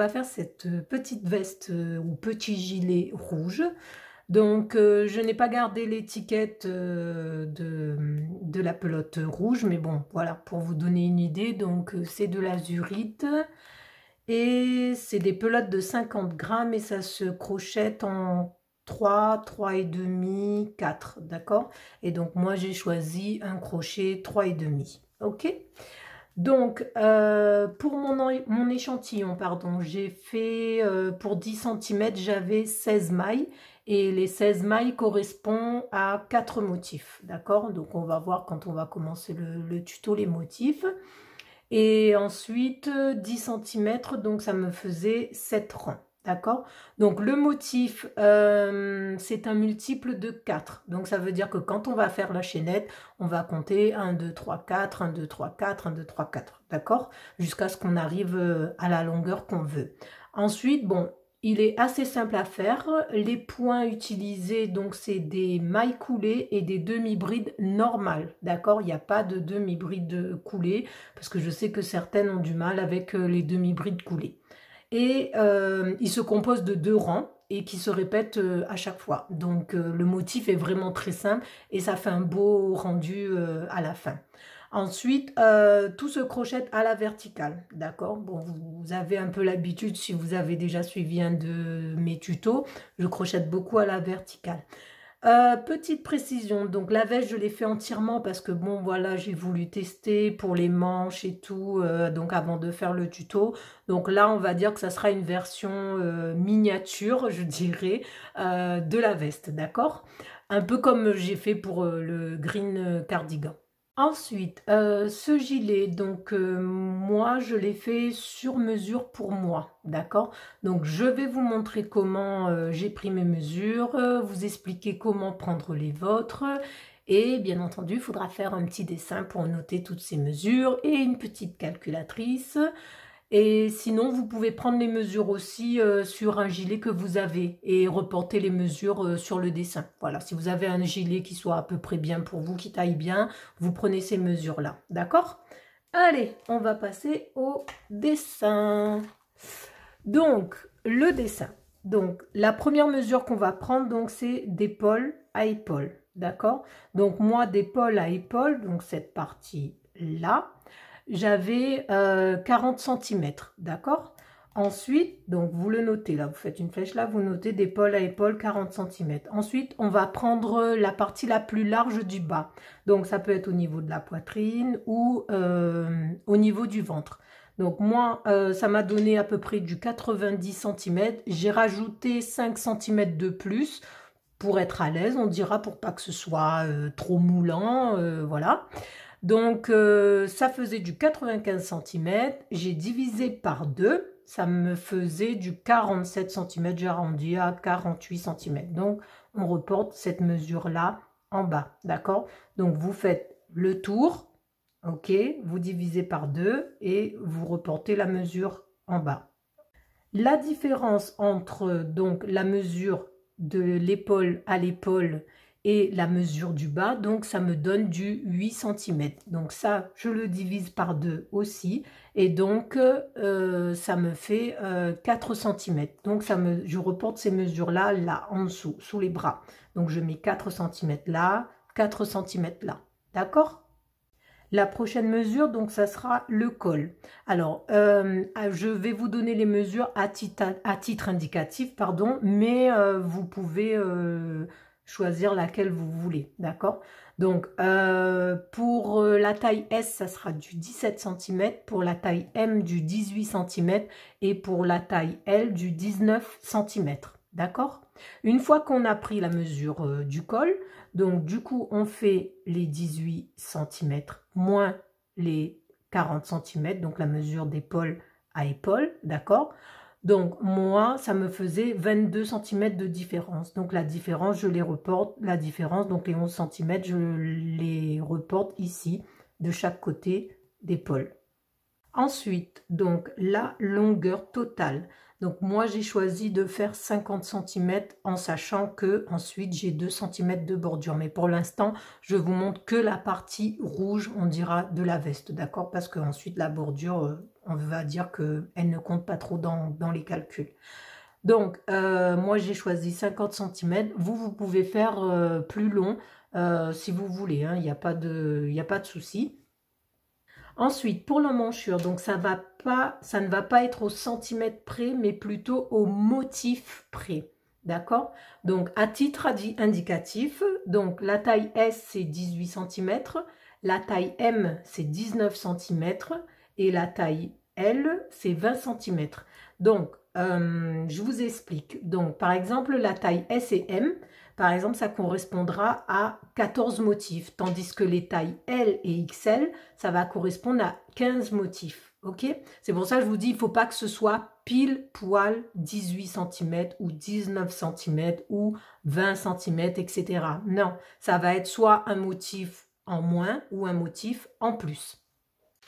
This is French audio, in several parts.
va faire cette petite veste ou petit gilet rouge. Donc, je n'ai pas gardé l'étiquette de la pelote rouge, mais bon, voilà, pour vous donner une idée, donc c'est de l'azurite et c'est des pelotes de 50 grammes et ça se crochette en 3 et demi, 4, d'accord? Et donc, moi, j'ai choisi un crochet 3,5, ok? Donc, pour mon échantillon, pardon, j'ai fait, pour 10 cm, j'avais 16 mailles. Et les 16 mailles correspondent à 4 motifs, d'accord? Donc, on va voir quand on va commencer le tuto les motifs. Et ensuite, 10 cm, donc ça me faisait 7 rangs. D'accord? Donc le motif, c'est un multiple de 4. Donc ça veut dire que quand on va faire la chaînette, on va compter 1, 2, 3, 4, 1, 2, 3, 4, 1, 2, 3, 4. D'accord? Jusqu'à ce qu'on arrive à la longueur qu'on veut. Ensuite, bon, il est assez simple à faire. Les points utilisés, donc c'est des mailles coulées et des demi-brides normales. D'accord? Il n'y a pas de demi-brides coulées parce que je sais que certaines ont du mal avec les demi-brides coulées. Et il se compose de 2 rangs et qui se répètent à chaque fois. Donc le motif est vraiment très simple et ça fait un beau rendu à la fin. Ensuite, tout se crochette à la verticale, d'accord? Bon, vous avez un peu l'habitude si vous avez déjà suivi un de mes tutos, je crochette beaucoup à la verticale. Petite précision, donc la veste je l'ai fait entièrement parce que bon voilà j'ai voulu tester pour les manches et tout, donc avant de faire le tuto. Donc là on va dire que ça sera une version miniature je dirais de la veste, d'accord? Un peu comme j'ai fait pour le green cardigan. Ensuite, ce gilet, donc moi je l'ai fait sur mesure pour moi, d'accord? Donc je vais vous montrer comment j'ai pris mes mesures, vous expliquer comment prendre les vôtres et bien entendu il faudra faire un petit dessin pour noter toutes ces mesures et une petite calculatrice. Et sinon, vous pouvez prendre les mesures aussi sur un gilet que vous avez et reporter les mesures sur le dessin. Voilà, si vous avez un gilet qui soit à peu près bien pour vous, qui taille bien, vous prenez ces mesures-là. D'accord? Allez, on va passer au dessin. Donc, le dessin. Donc, la première mesure qu'on va prendre, donc c'est d'épaule à épaule. D'accord? Donc, moi, d'épaule à épaule, donc cette partie-là, j'avais 40 cm, d'accord? Ensuite, donc vous le notez là, vous faites une flèche là, vous notez d'épaule à épaule 40 cm. Ensuite, on va prendre la partie la plus large du bas. Donc ça peut être au niveau de la poitrine ou au niveau du ventre. Donc moi, ça m'a donné à peu près du 90 cm. J'ai rajouté 5 cm de plus pour être à l'aise, on dira, pour pas que ce soit trop moulant, voilà. Donc, ça faisait du 95 cm. J'ai divisé par 2. Ça me faisait du 47 cm. J'ai arrondi à 48 cm. Donc, on reporte cette mesure-là en bas. D'accord? Donc, vous faites le tour. OK? Vous divisez par 2 et vous reportez la mesure en bas. La différence entre donc la mesure de l'épaule à l'épaule et la mesure du bas, donc ça me donne du 8 cm. Donc ça, je le divise par 2 aussi. Et donc, ça me fait 4 cm. Donc, je reporte ces mesures-là, là, en dessous, sous les bras. Donc, je mets 4 cm là, 4 cm là. D'accord ? La prochaine mesure, donc, ça sera le col. Alors, je vais vous donner les mesures à titre indicatif, pardon, mais vous pouvez choisir laquelle vous voulez, d'accord? Donc, pour la taille S, ça sera du 17 cm, pour la taille M, du 18 cm, et pour la taille L, du 19 cm, d'accord? Une fois qu'on a pris la mesure du col, donc du coup, on fait les 18 cm moins les 40 cm, donc la mesure d'épaule à épaule, d'accord? Donc moi, ça me faisait 22 cm de différence. Donc la différence, je les reporte, la différence, donc les 11 cm, je les reporte ici, de chaque côté d'épaule. Ensuite, donc la longueur totale. Donc moi j'ai choisi de faire 50 cm en sachant que ensuite j'ai 2 cm de bordure. Mais pour l'instant je vous montre que la partie rouge, on dira, de la veste, d'accord? Parce que ensuite la bordure, on va dire qu'elle ne compte pas trop dans les calculs. Donc moi j'ai choisi 50 cm. Vous pouvez faire plus long si vous voulez, hein, il n'y a pas de souci. Ensuite, pour l'emmanchure, donc ça ne va pas être au centimètre près, mais plutôt au motif près. D'accord? Donc, à titre indicatif, donc la taille S, c'est 18 cm, la taille M, c'est 19 cm, et la taille L, c'est 20 cm. Donc, je vous explique. Donc, par exemple, la taille S et M, par exemple, ça correspondra à 14 motifs, tandis que les tailles L et XL, ça va correspondre à 15 motifs. Ok? C'est pour ça que je vous dis, il ne faut pas que ce soit pile poil 18 cm ou 19 cm ou 20 cm, etc. Non, ça va être soit un motif en moins ou un motif en plus.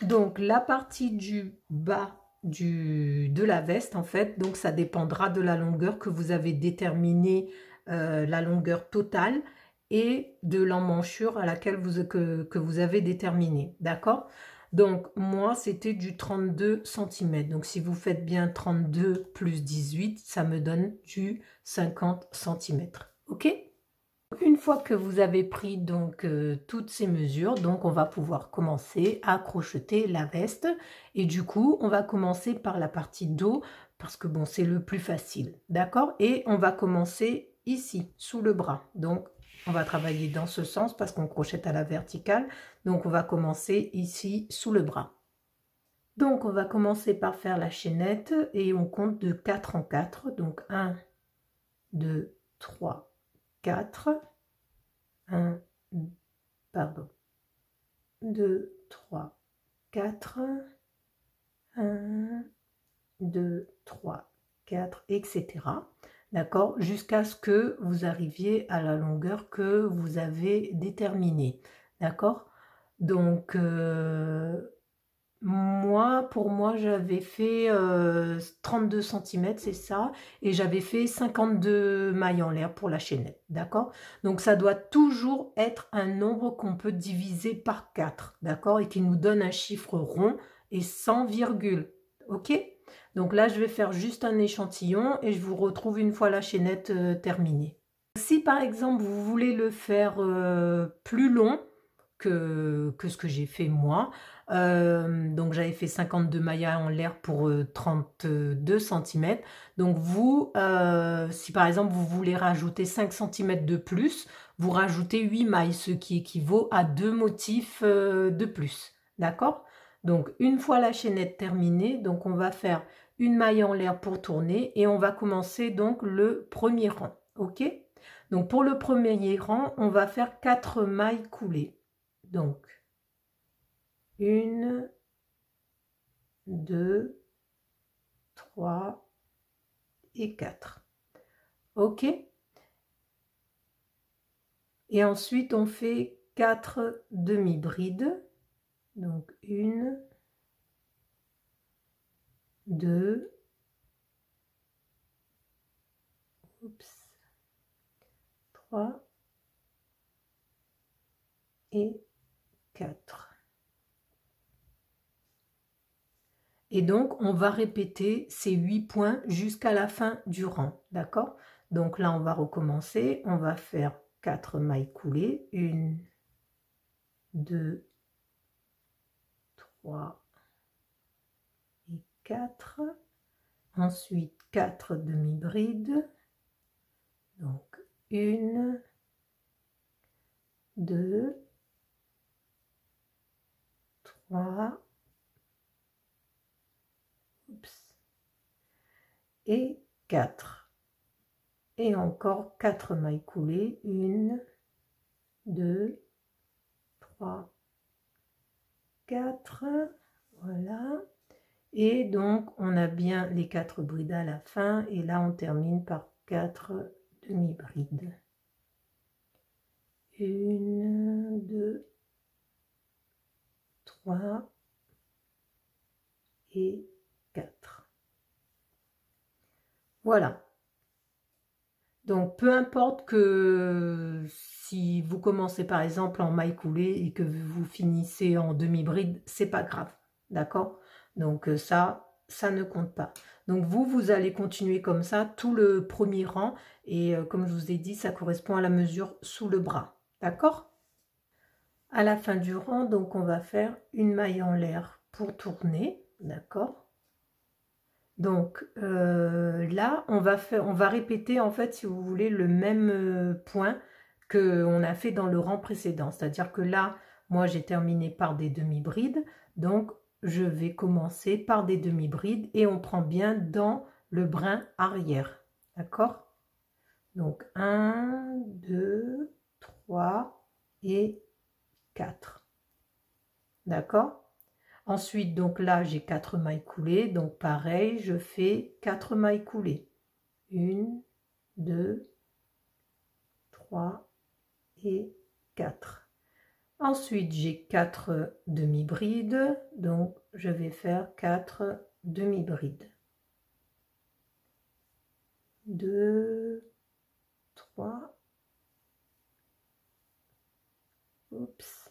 Donc, la partie du bas de la veste, en fait, donc ça dépendra de la longueur que vous avez déterminée, la longueur totale, et de l'emmanchure à laquelle que vous avez déterminé, d'accord? Donc moi c'était du 32 cm, donc si vous faites bien 32 plus 18, ça me donne du 50 cm, ok? Une fois que vous avez pris donc toutes ces mesures, donc on va pouvoir commencer à crocheter la veste, et du coup on va commencer par la partie dos parce que bon c'est le plus facile, d'accord? Et on va commencer ici sous le bras, donc on va travailler dans ce sens parce qu'on crochette à la verticale, donc on va commencer ici sous le bras. Donc on va commencer par faire la chaînette et on compte de 4 en 4, donc 1, 2, 3, 4, 1, pardon, 2, 3, 4, 1, 2, 3, 4, etc. D'accord? Jusqu'à ce que vous arriviez à la longueur que vous avez déterminée. D'accord? Donc, pour moi, j'avais fait 32 cm, c'est ça, et j'avais fait 52 mailles en l'air pour la chaînette, d'accord? Donc, ça doit toujours être un nombre qu'on peut diviser par 4, d'accord? Et qui nous donne un chiffre rond et sans virgule, ok? Donc là, je vais faire juste un échantillon et je vous retrouve une fois la chaînette terminée. Si par exemple, vous voulez le faire plus long que ce que j'ai fait moi, donc j'avais fait 52 mailles en l'air pour 32 cm. Donc vous, si par exemple vous voulez rajouter 5 cm de plus, vous rajoutez 8 mailles, ce qui équivaut à 2 motifs de plus. D'accord? Donc une fois la chaînette terminée, donc on va faire une maille en l'air pour tourner et on va commencer donc le premier rang. Ok? Donc pour le premier rang, on va faire 4 mailles coulées. Donc 1, 2, 3 et 4. Ok? Et ensuite, on fait 4 demi-brides. Donc 1, 2, 3 et 4. Et donc, on va répéter ces 8 points jusqu'à la fin du rang, d'accord? Donc là, on va recommencer. On va faire 4 mailles coulées. 1, 2, 3 et 4. Ensuite, 4 demi-brides. Donc, 1, 2, 3, et 4. Et encore 4 mailles coulées. 1, 2, 3, 4. Voilà. Et donc, on a bien les 4 brides à la fin. Et là, on termine par 4 demi-brides. 1, 2, 3 et 4. Voilà. Donc, peu importe que si vous commencez par exemple en maille coulée et que vous finissez en demi-bride, c'est pas grave, d'accord? Donc ça ne compte pas. Donc vous allez continuer comme ça tout le premier rang et comme je vous ai dit, ça correspond à la mesure sous le bras, d'accord? À la fin du rang, donc on va faire une maille en l'air pour tourner, d'accord? Donc là, on va répéter en fait, si vous voulez, le même point que on a fait dans le rang précédent. C'est-à-dire que là, moi, j'ai terminé par des demi-brides. Donc, je vais commencer par des demi-brides et on prend bien dans le brin arrière. D'accord? Donc, 1, 2, 3 et 4. D'accord? Ensuite, donc là, j'ai 4 mailles coulées. Donc, pareil, je fais 4 mailles coulées. 1, 2, 3 et 4. Ensuite, j'ai 4 demi-brides. Donc, je vais faire 4 demi-brides. 2, 3, oups,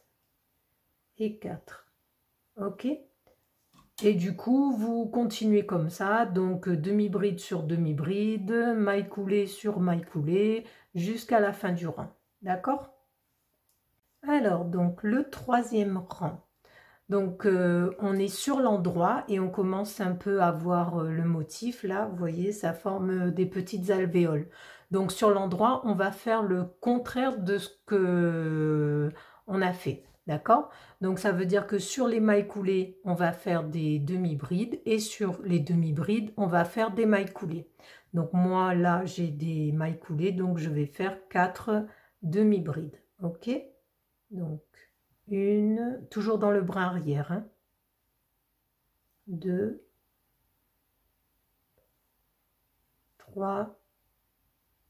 et 4. OK? Et du coup, vous continuez comme ça, donc demi-bride sur demi-bride, maille coulée sur maille coulée, jusqu'à la fin du rang. D'accord? Alors, donc le troisième rang. Donc, on est sur l'endroit et on commence un peu à voir le motif. Là, vous voyez, ça forme des petites alvéoles. Donc, sur l'endroit, on va faire le contraire de ce que on a fait. D'accord? Donc, ça veut dire que sur les mailles coulées, on va faire des demi-brides et sur les demi-brides, on va faire des mailles coulées. Donc, moi, là, j'ai des mailles coulées, donc je vais faire 4 demi-brides. OK? Donc, toujours dans le brin arrière, hein. 2, 3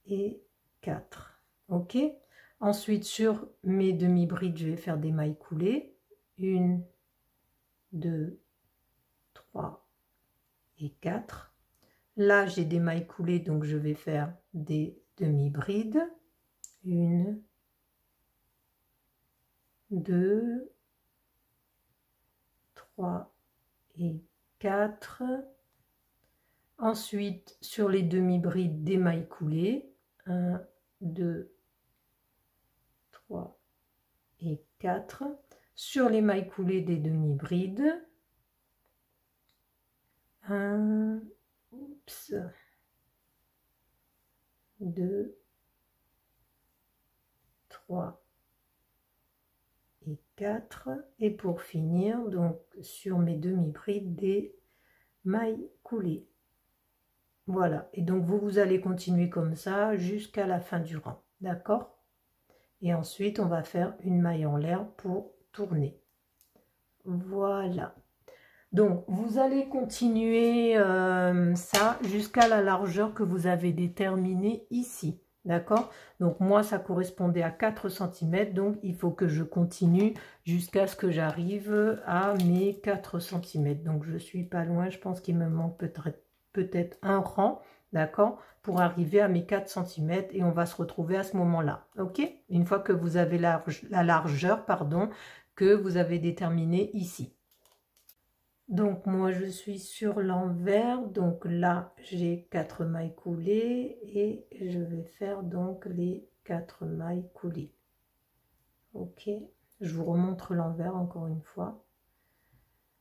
et 4. OK? Ensuite, sur mes demi-brides, je vais faire des mailles coulées. 1, 2, 3 et 4. Là, j'ai des mailles coulées, donc je vais faire des demi-brides. 1, 2, 3 et 4. Ensuite, sur les demi-brides, des mailles coulées. 1, 2, 3 et 4. Sur les mailles coulées des demi-brides. 1, 2, 3 et 4. Et pour finir, donc sur mes demi-brides, des mailles coulées. Voilà, et donc vous allez continuer comme ça jusqu'à la fin du rang, d'accord? Et ensuite, on va faire une maille en l'air pour tourner. Voilà. Donc, vous allez continuer ça jusqu'à la largeur que vous avez déterminée ici, d'accord? Donc, moi, ça correspondait à 4 cm, donc il faut que je continue jusqu'à ce que j'arrive à mes 4 cm. Donc, je suis pas loin, je pense qu'il me manque peut-être un rang, d'accord, pour arriver à mes 4 cm et on va se retrouver à ce moment-là, ok? Une fois que vous avez la largeur, pardon, que vous avez déterminée ici. Donc moi je suis sur l'envers, donc là j'ai 4 mailles coulées et je vais faire donc les 4 mailles coulées. Ok, je vous remontre l'envers encore une fois.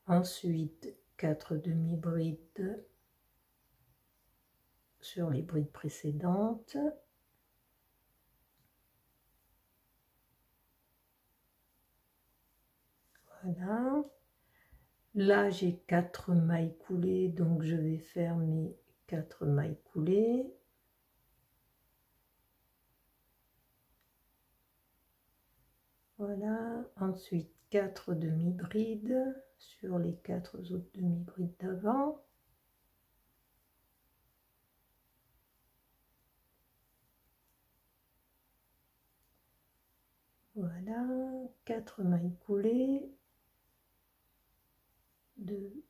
Ensuite 4 demi-brides sur les brides précédentes. Voilà. Là, j'ai 4 mailles coulées, donc je vais faire mes 4 mailles coulées. Voilà. Ensuite, 4 demi-brides sur les 4 autres demi-brides d'avant. Voilà, 4 mailles coulées. 2,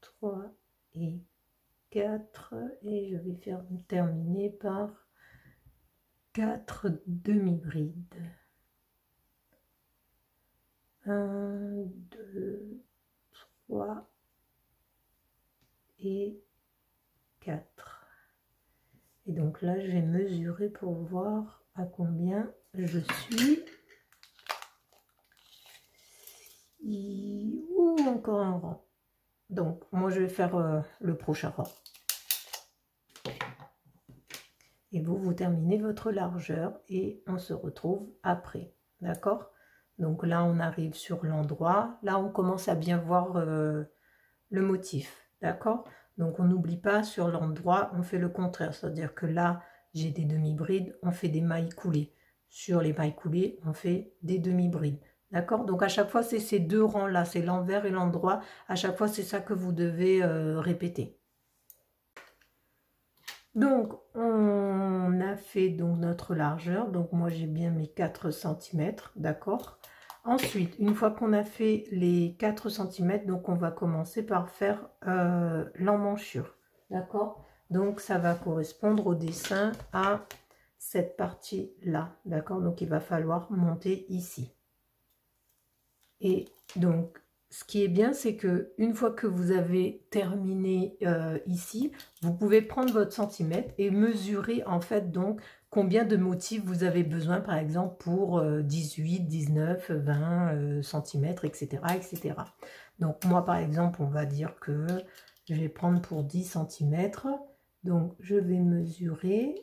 3 et 4 et je vais faire terminer par 4 demi-brides. 1, 2, 3 et 4. Et donc là, je vais mesurer pour voir à combien je suis. Ou encore un rang. Donc, moi, je vais faire le prochain rang. Et vous terminez votre largeur et on se retrouve après. D'accord? Donc là, on arrive sur l'endroit. Là, on commence à bien voir le motif. D'accord? Donc, on n'oublie pas, sur l'endroit, on fait le contraire. C'est-à-dire que là, j'ai des demi-brides, on fait des mailles coulées. Sur les mailles coulées, on fait des demi-brides. D'accord? Donc, à chaque fois, c'est ces deux rangs-là. C'est l'envers et l'endroit. À chaque fois, c'est ça que vous devez répéter. Donc, on a fait donc notre largeur. Donc, moi, j'ai bien mes 4 cm. D'accord? Ensuite, une fois qu'on a fait les 4 cm, donc on va commencer par faire l'emmanchure. D'accord? Donc, ça va correspondre au dessin à cette partie-là. D'accord? Donc, il va falloir monter ici. Et donc, ce qui est bien, c'est que une fois que vous avez terminé ici, vous pouvez prendre votre centimètre et mesurer en fait donc combien de motifs vous avez besoin, par exemple pour 18, 19, 20 cm, etc., etc. Donc moi, par exemple, on va dire que je vais prendre pour 10 cm. Donc je vais mesurer,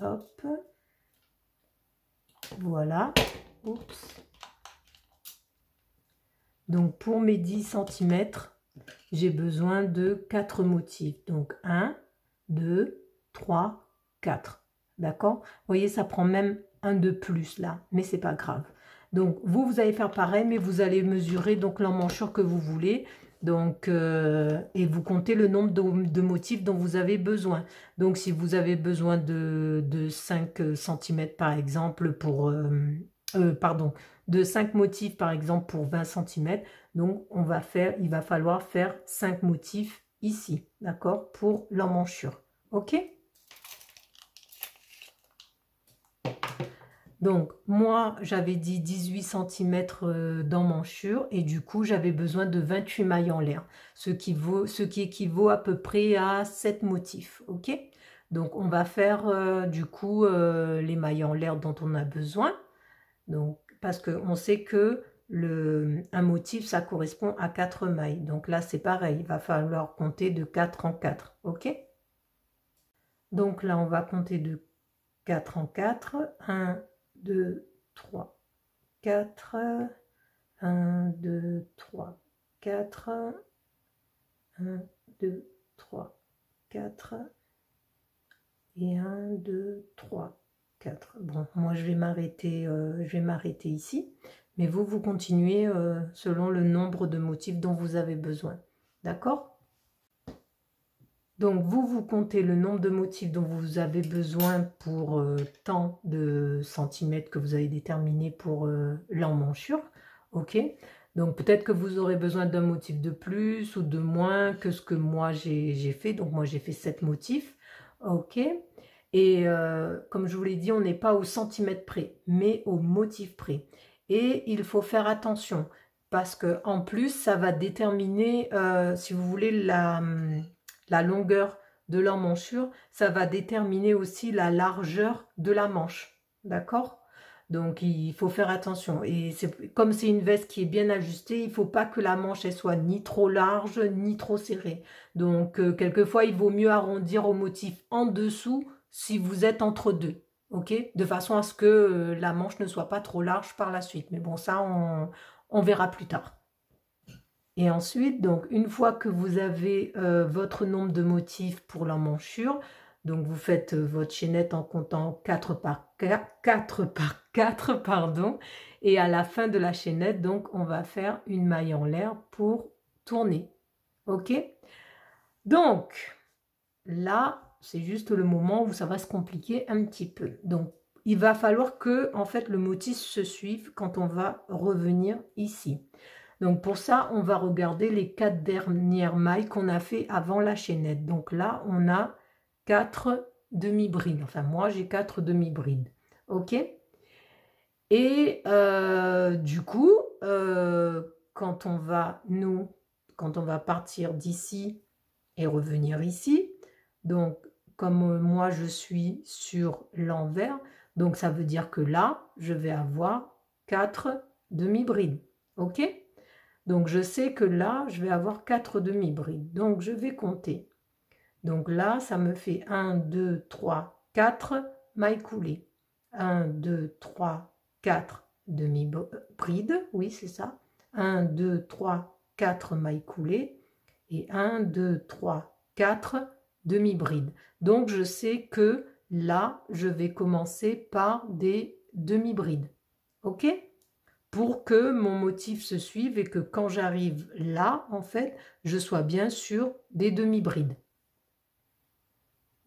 hop, voilà, oups. Donc, pour mes 10 cm, j'ai besoin de 4 motifs. Donc, 1, 2, 3, 4. D'accord? Vous voyez, ça prend même un de plus là, mais c'est pas grave. Donc, vous allez faire pareil, mais vous allez mesurer donc l'emmanchure que vous voulez. Donc, et vous comptez le nombre de motifs dont vous avez besoin. Donc, si vous avez besoin de 5 cm par exemple pour... pardon, de 5 motifs par exemple pour 20 cm, donc il va falloir faire 5 motifs ici, d'accord, pour l'emmanchure. Ok? Donc moi j'avais dit 18 cm d'emmanchure et du coup j'avais besoin de 28 mailles en l'air, ce qui équivaut à peu près à 7 motifs. Ok? Donc on va faire du coup les mailles en l'air dont on a besoin. Donc, parce qu'on sait que un motif, ça correspond à 4 mailles. Donc là, c'est pareil, il va falloir compter de 4 en 4. OK? Donc là, on va compter de 4 en 4. 1, 2, 3, 4. 1, 2, 3, 4. 1, 2, 3, 4. Et 1, 2, 3, 4. Bon, moi je vais m'arrêter ici, mais vous continuez selon le nombre de motifs dont vous avez besoin. D'accord? Donc vous comptez le nombre de motifs dont vous avez besoin pour tant de centimètres que vous avez déterminé pour l'emmanchure. Ok? Donc peut-être que vous aurez besoin d'un motif de plus ou de moins que ce que moi j'ai fait. Donc moi j'ai fait 7 motifs. Ok? Et comme je vous l'ai dit, on n'est pas au centimètre près, mais au motif près. Et il faut faire attention, parce que en plus, ça va déterminer, si vous voulez, la longueur de l'emmanchure, ça va déterminer aussi la largeur de la manche. D'accord? Donc, il faut faire attention. Et comme c'est une veste qui est bien ajustée, il ne faut pas que la manche elle soit ni trop large, ni trop serrée. Donc, quelquefois, il vaut mieux arrondir au motif en dessous si vous êtes entre deux, ok? De façon à ce que la manche ne soit pas trop large par la suite. Mais bon, ça, on verra plus tard. Et ensuite, donc, une fois que vous avez votre nombre de motifs pour l'emmanchure, donc vous faites votre chaînette en comptant 4 par 4, pardon. Et à la fin de la chaînette, donc, on va faire une maille en l'air pour tourner. Ok? Donc, là, c'est juste le moment où ça va se compliquer un petit peu. Donc, il va falloir que, en fait, le motif se suive quand on va revenir ici. Donc pour ça, on va regarder les 4 dernières mailles qu'on a fait avant la chaînette. Donc là, on a 4 demi-brides. Enfin, moi, j'ai 4 demi-brides. OK? Et du coup, quand on va partir d'ici et revenir ici, donc comme moi je suis sur l'envers, donc ça veut dire que là, je vais avoir 4 demi-brides. OK? Donc je sais que là, je vais avoir 4 demi-brides. Donc je vais compter. Donc là, ça me fait 1, 2, 3, 4 mailles coulées. 1, 2, 3, 4 demi-brides. Oui, c'est ça. 1, 2, 3, 4 mailles coulées. Et 1, 2, 3, 4 demi-brides. Donc je sais que là, je vais commencer par des demi-brides. OK? Pour que mon motif se suive et que quand j'arrive là, en fait, je sois bien sur des demi-brides.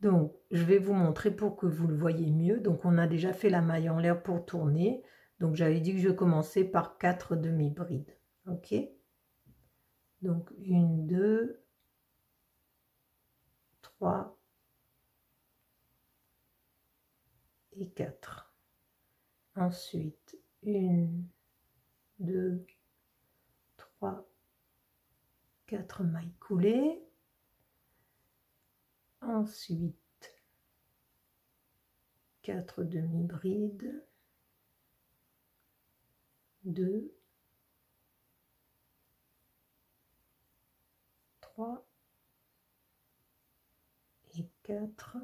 Donc, je vais vous montrer pour que vous le voyez mieux. Donc, on a déjà fait la maille en l'air pour tourner. Donc, j'avais dit que je commençais par 4 demi-brides. OK? Donc, 1, 2, 3 et 4. Ensuite, 1, 2, 3, 4 mailles coulées. Ensuite, 4 demi-brides, 2, 3 et 4.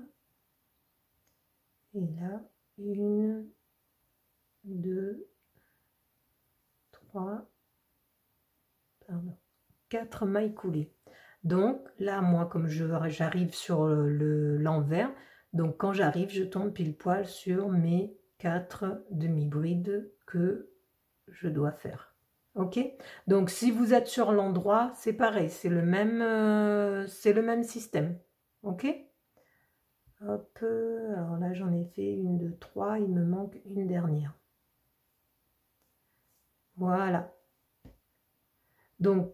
Et là, 1, 2, 3, pardon, 4 mailles coulées. Donc là, moi, comme j'arrive sur l'envers, donc quand j'arrive, je tombe pile poil sur mes 4 demi-brides que je dois faire. OK? Donc si vous êtes sur l'endroit, c'est pareil, c'est le même système. OK? Hop, alors là, j'en ai fait 1, 2, 3, il me manque une dernière. Voilà. Donc,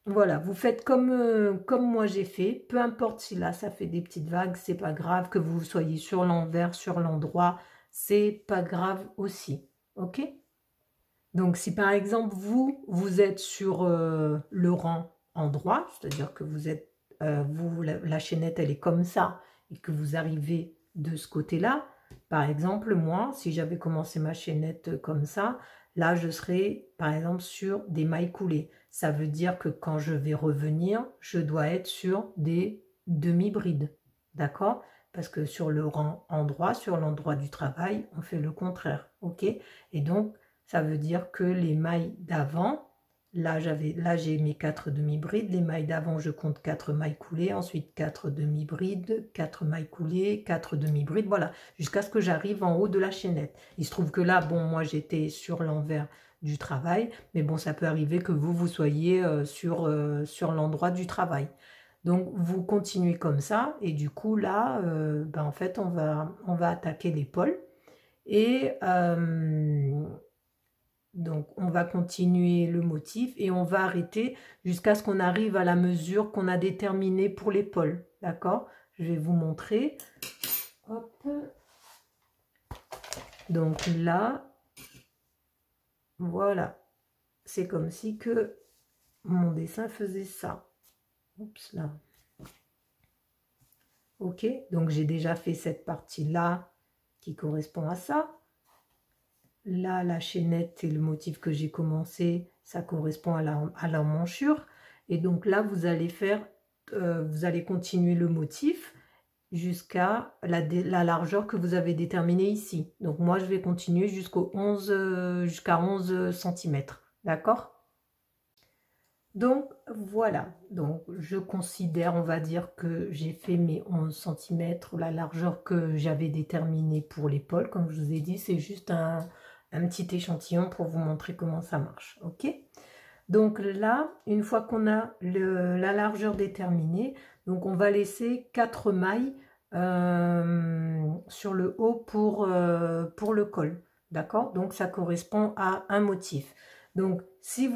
voilà, vous faites comme moi j'ai fait, peu importe si là ça fait des petites vagues, c'est pas grave, que vous soyez sur l'envers, sur l'endroit, c'est pas grave aussi, ok? Donc si par exemple vous êtes sur le rang endroit, c'est-à-dire que vous êtes, la chaînette elle est comme ça, et que vous arrivez de ce côté-là, par exemple moi, si j'avais commencé ma chaînette comme ça, là je serais par exemple sur des mailles coulées. Ça veut dire que quand je vais revenir, je dois être sur des demi-brides, d'accord? Parce que sur le rang endroit, sur l'endroit du travail, on fait le contraire, ok? Et donc, ça veut dire que les mailles d'avant, là j'ai mes 4 demi-brides, les mailles d'avant je compte 4 mailles coulées, ensuite 4 demi-brides, 4 mailles coulées, 4 demi-brides, voilà, jusqu'à ce que j'arrive en haut de la chaînette. Il se trouve que là, bon, moi j'étais sur l'envers du travail, mais bon, ça peut arriver que vous soyez sur l'endroit du travail. Donc vous continuez comme ça, et du coup là, ben, en fait on va attaquer l'épaule, et donc, on va continuer le motif et on va arrêter jusqu'à ce qu'on arrive à la mesure qu'on a déterminée pour l'épaule. D'accord? Je vais vous montrer. Hop. Donc là, voilà. C'est comme si que mon dessin faisait ça. Oups, là. Ok, donc j'ai déjà fait cette partie-là qui correspond à ça. Là, la chaînette et le motif que j'ai commencé, ça correspond à l'emmanchure. Et donc là, vous allez continuer le motif jusqu'à la largeur que vous avez déterminée ici. Donc moi, je vais continuer jusqu'à 11 cm. D'accord? Donc voilà, donc je considère, on va dire que j'ai fait mes 11 cm, la largeur que j'avais déterminée pour l'épaule. Comme je vous ai dit, c'est juste un petit échantillon pour vous montrer comment ça marche. Ok, donc là, une fois qu'on a la largeur déterminée, donc on va laisser 4 mailles sur le haut pour le col. D'accord, donc ça correspond à un motif. Donc, si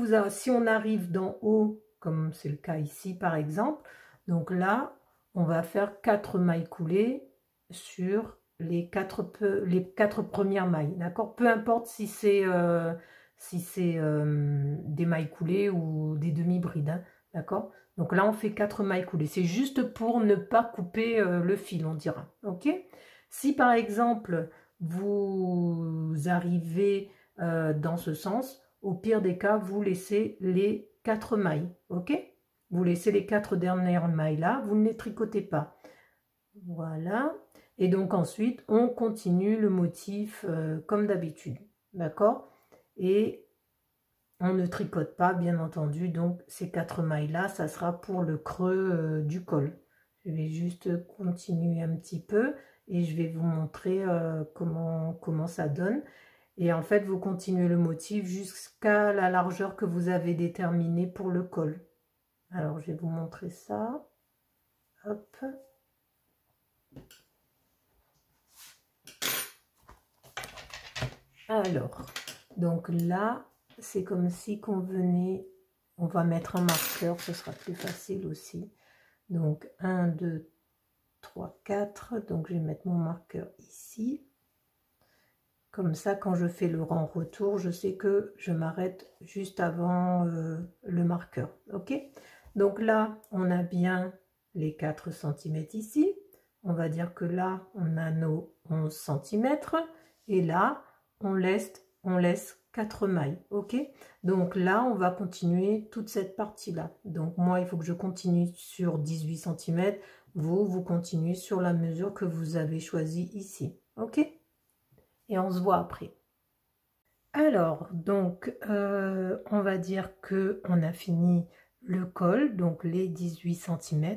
on arrive d'en haut, comme c'est le cas ici par exemple, donc là, on va faire 4 mailles coulées sur les quatre premières mailles, d'accord? Peu importe si c'est des mailles coulées ou des demi-brides, hein, d'accord? Donc là, on fait 4 mailles coulées. C'est juste pour ne pas couper le fil, on dira, ok? Si par exemple, vous arrivez dans ce sens, au pire des cas, vous laissez les 4 mailles, ok? Vous laissez les 4 dernières mailles là, vous ne les tricotez pas. Voilà. Et donc ensuite, on continue le motif comme d'habitude, d'accord? Et on ne tricote pas, bien entendu, donc ces 4 mailles là, ça sera pour le creux du col. Je vais juste continuer un petit peu et je vais vous montrer comment ça donne. Et en fait, vous continuez le motif jusqu'à la largeur que vous avez déterminée pour le col. Alors, je vais vous montrer ça. Hop. Alors, donc là, c'est comme si qu'on venait... On va mettre un marqueur, ce sera plus facile aussi. Donc, 1, 2, 3, 4. Donc, je vais mettre mon marqueur ici. Comme ça, quand je fais le rang retour, je sais que je m'arrête juste avant le marqueur. Ok? Donc là, on a bien les 4 cm ici. On va dire que là, on a nos 11 cm. Et là, on laisse 4 mailles. Ok? Donc là, on va continuer toute cette partie-là. Donc moi, il faut que je continue sur 18 cm. Vous continuez sur la mesure que vous avez choisie ici. Ok? Et on se voit après. Alors, donc, on va dire que on a fini le col, donc les 18 cm.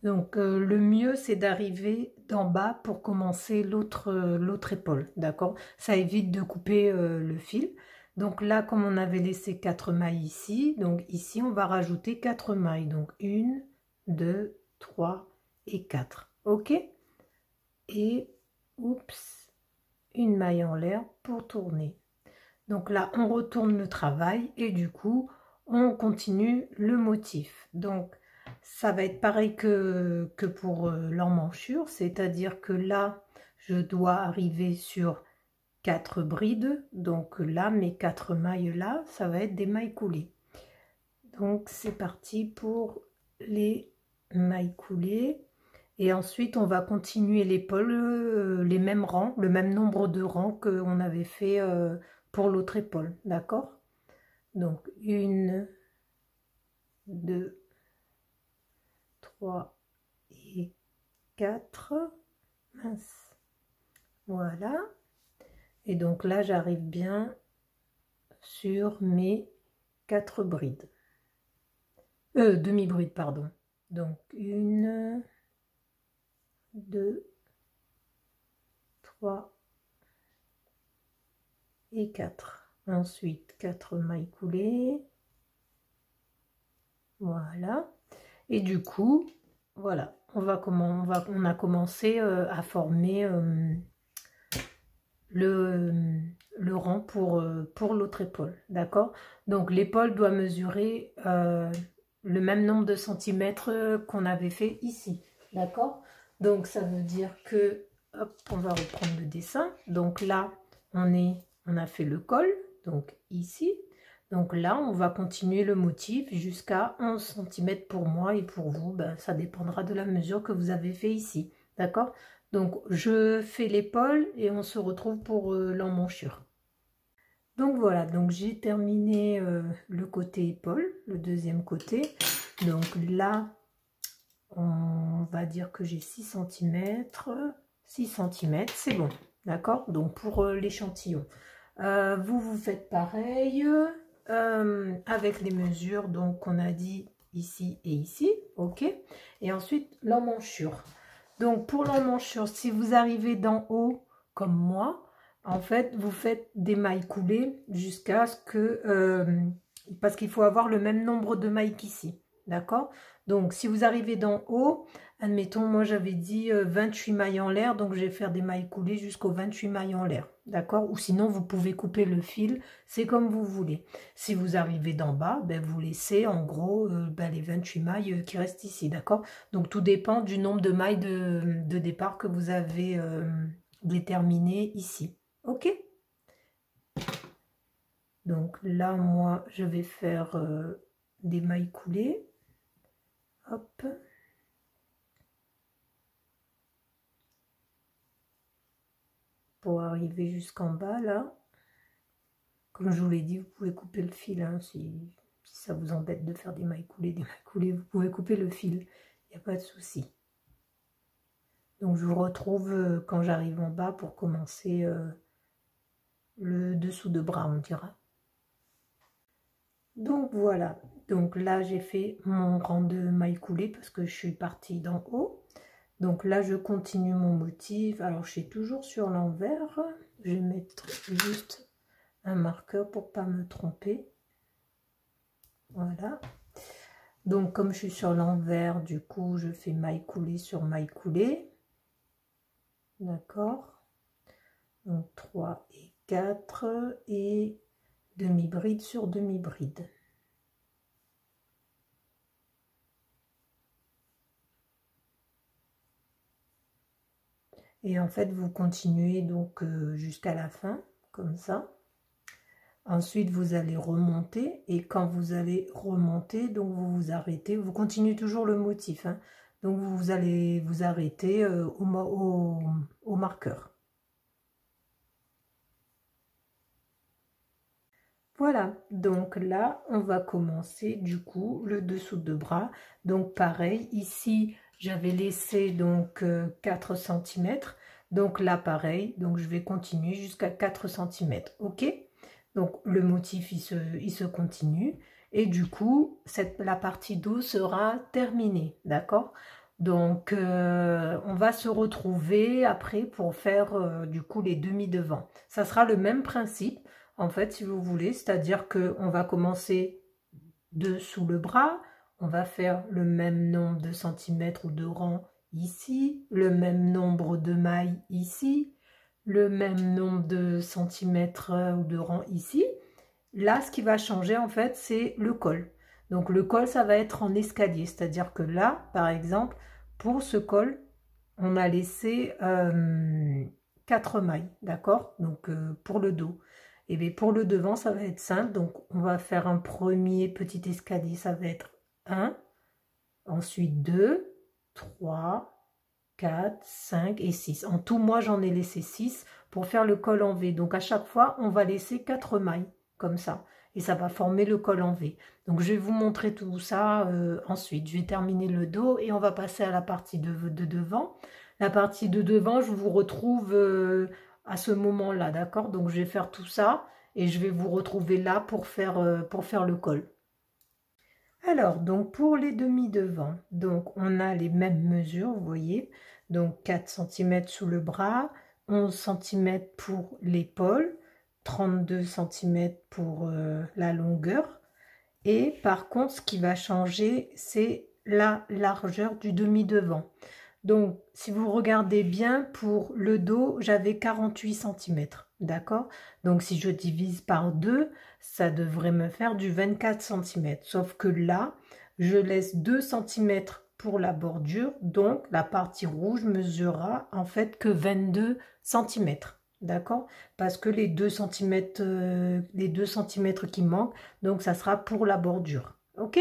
Donc, le mieux, c'est d'arriver d'en bas pour commencer l'autre épaule, d'accord? Ça évite de couper le fil. Donc là, comme on avait laissé 4 mailles ici, donc ici, on va rajouter 4 mailles. Donc, 1, 2, 3 et 4. OK? Et, oups, une maille en l'air pour tourner. Donc là, on retourne le travail et du coup, on continue le motif. Donc, ça va être pareil que pour l'emmanchure, c'est-à-dire que là, je dois arriver sur 4 brides. Donc là, mes 4 mailles là, ça va être des mailles coulées. Donc, c'est parti pour les mailles coulées. Et ensuite, on va continuer l'épaule, les mêmes rangs, le même nombre de rangs qu'on avait fait pour l'autre épaule, d'accord? Donc, 1, 2, 3 et 4. Mince. Voilà. Et donc là, j'arrive bien sur mes 4 brides. Demi-brides, pardon. Donc, 1... 2, 3 et 4. Ensuite, 4 mailles coulées. Voilà. Et du coup, voilà, on a commencé à former le rang pour l'autre épaule. D'accord? Donc, l'épaule doit mesurer le même nombre de centimètres qu'on avait fait ici. D'accord? Donc, ça veut dire que, hop, on va reprendre le dessin. Donc là, on a fait le col, donc ici. Donc là, on va continuer le motif jusqu'à 11 cm pour moi et pour vous, ben, ça dépendra de la mesure que vous avez fait ici. D'accord? Donc, je fais l'épaule et on se retrouve pour l'emmanchure. Donc voilà, donc j'ai terminé le côté épaule, le deuxième côté. Donc là, on va dire que j'ai 6 cm, 6 cm, c'est bon, d'accord? Donc pour l'échantillon, vous faites pareil avec les mesures donc qu'on a dit ici et ici, ok? Et ensuite l'emmanchure. Donc pour l'emmanchure, si vous arrivez d'en haut comme moi, en fait vous faites des mailles coulées jusqu'à ce que parce qu'il faut avoir le même nombre de mailles qu'ici. D'accord? Donc, si vous arrivez d'en haut, admettons, moi j'avais dit 28 mailles en l'air, donc je vais faire des mailles coulées jusqu'aux 28 mailles en l'air, d'accord? Ou sinon, vous pouvez couper le fil, c'est comme vous voulez. Si vous arrivez d'en bas, ben, vous laissez en gros les 28 mailles qui restent ici, d'accord? Donc, tout dépend du nombre de mailles de départ que vous avez déterminé ici, ok? Donc là, moi, je vais faire des mailles coulées. Hop. Pour arriver jusqu'en bas, là. Comme je vous l'ai dit, vous pouvez couper le fil. Hein, si ça vous embête de faire des mailles coulées, vous pouvez couper le fil. Il n'y a pas de souci. Donc je vous retrouve quand j'arrive en bas pour commencer le dessous de bras, on dira. Donc voilà, donc là j'ai fait mon rang de mailles coulées parce que je suis partie d'en haut. Donc là je continue mon motif, alors je suis toujours sur l'envers, je vais mettre juste un marqueur pour pas me tromper. Voilà, donc comme je suis sur l'envers, du coup je fais maille coulée sur maille coulée. D'accord, donc 3 et 4 et demi-bride sur demi-bride. Et en fait, vous continuez donc jusqu'à la fin, comme ça. Ensuite, vous allez remonter. Et quand vous allez remonter, donc vous vous arrêtez. Vous continuez toujours le motif. Hein, donc, vous allez vous arrêter au marqueur. Voilà, donc là, on va commencer du coup le dessous de bras. Donc pareil, ici, j'avais laissé donc 4 cm. Donc là, pareil, donc je vais continuer jusqu'à 4 cm, ok? Donc le motif, il se continue. Et du coup, la partie dos sera terminée, d'accord? Donc, on va se retrouver après pour faire du coup les demi-devants. Ça sera le même principe en fait, si vous voulez, c'est-à-dire qu'on va commencer dessous le bras, on va faire le même nombre de centimètres ou de rangs ici, le même nombre de mailles ici, le même nombre de centimètres ou de rangs ici. Là, ce qui va changer, en fait, c'est le col. Donc, le col, ça va être en escalier, c'est-à-dire que là, par exemple, pour ce col, on a laissé 4 mailles, d'accord? Donc, pour le dos. Et bien pour le devant, ça va être simple. Donc, on va faire un premier petit escalier. Ça va être 1, ensuite 2, 3, 4, 5 et 6. En tout, moi, j'en ai laissé 6 pour faire le col en V. Donc, à chaque fois, on va laisser 4 mailles, comme ça. Et ça va former le col en V. Donc, je vais vous montrer tout ça ensuite. Je vais terminer le dos et on va passer à la partie de devant. La partie de devant, je vous retrouve à ce moment-là, d'accord? Donc, je vais faire tout ça et je vais vous retrouver là pour faire le col. Alors, donc, pour les demi-devants, donc, on a les mêmes mesures, vous voyez. Donc, 4 cm sous le bras, 11 cm pour l'épaule, 32 cm pour la longueur. Et par contre, ce qui va changer, c'est la largeur du demi-devant. Donc, si vous regardez bien, pour le dos, j'avais 48 cm, d'accord? Donc, si je divise par 2, ça devrait me faire du 24 cm. Sauf que là, je laisse 2 cm pour la bordure, donc la partie rouge mesurera en fait que 22 cm, d'accord? Parce que les 2 cm qui manquent, donc ça sera pour la bordure, ok?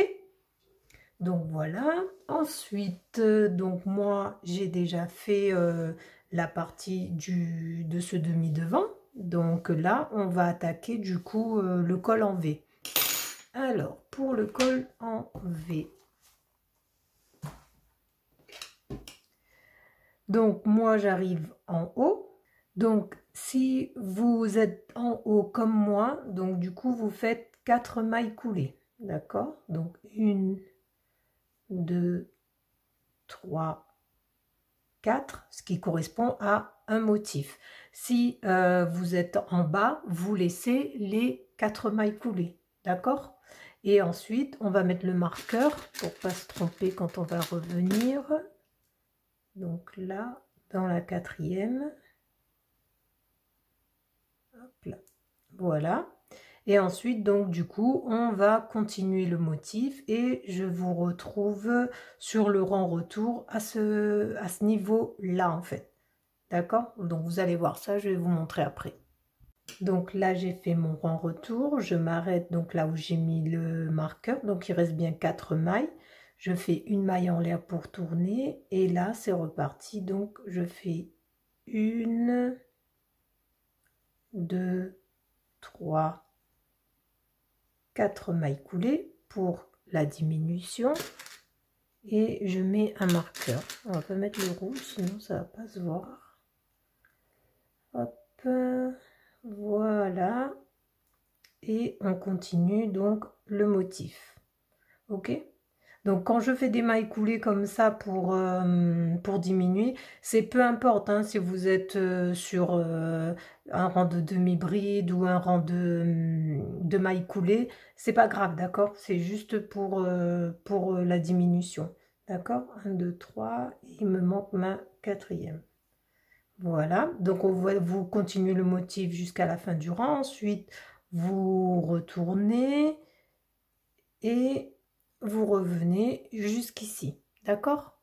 Donc voilà, ensuite, donc moi j'ai déjà fait la partie de ce demi-devant. Donc là, on va attaquer du coup le col en V. Alors, pour le col en V. Donc moi j'arrive en haut. Donc si vous êtes en haut comme moi, donc du coup vous faites 4 mailles coulées. D'accord? Donc 1, 2, 3, 4, ce qui correspond à un motif. Si vous êtes en bas, vous laissez les 4 mailles coulées, d'accord? Et ensuite, on va mettre le marqueur pour pas se tromper quand on va revenir. Donc là, dans la 4e. Hop là. Voilà. Et ensuite, donc du coup, on va continuer le motif et je vous retrouve sur le rang retour à ce niveau-là en fait. D'accord? Donc vous allez voir ça, je vais vous montrer après. Donc là, j'ai fait mon rang retour. Je m'arrête donc là où j'ai mis le marqueur. Donc il reste bien 4 mailles. Je fais une maille en l'air pour tourner. Et là, c'est reparti. Donc je fais 1, 2, 3, 4 mailles coulées pour la diminution. Et je mets un marqueur. On va pas mettre le rouge, sinon ça va pas se voir. Hop. Voilà, et on continue donc le motif. Ok, donc quand je fais des mailles coulées comme ça pour diminuer, c'est peu importe hein, si vous êtes sur un rang de demi-bride ou un rang de mailles coulées, c'est pas grave, d'accord, c'est juste pour la diminution, d'accord. 1, 2, 3, il me manque ma 4e. Voilà, donc vous continuez le motif jusqu'à la fin du rang, ensuite vous retournez et vous revenez jusqu'ici, d'accord?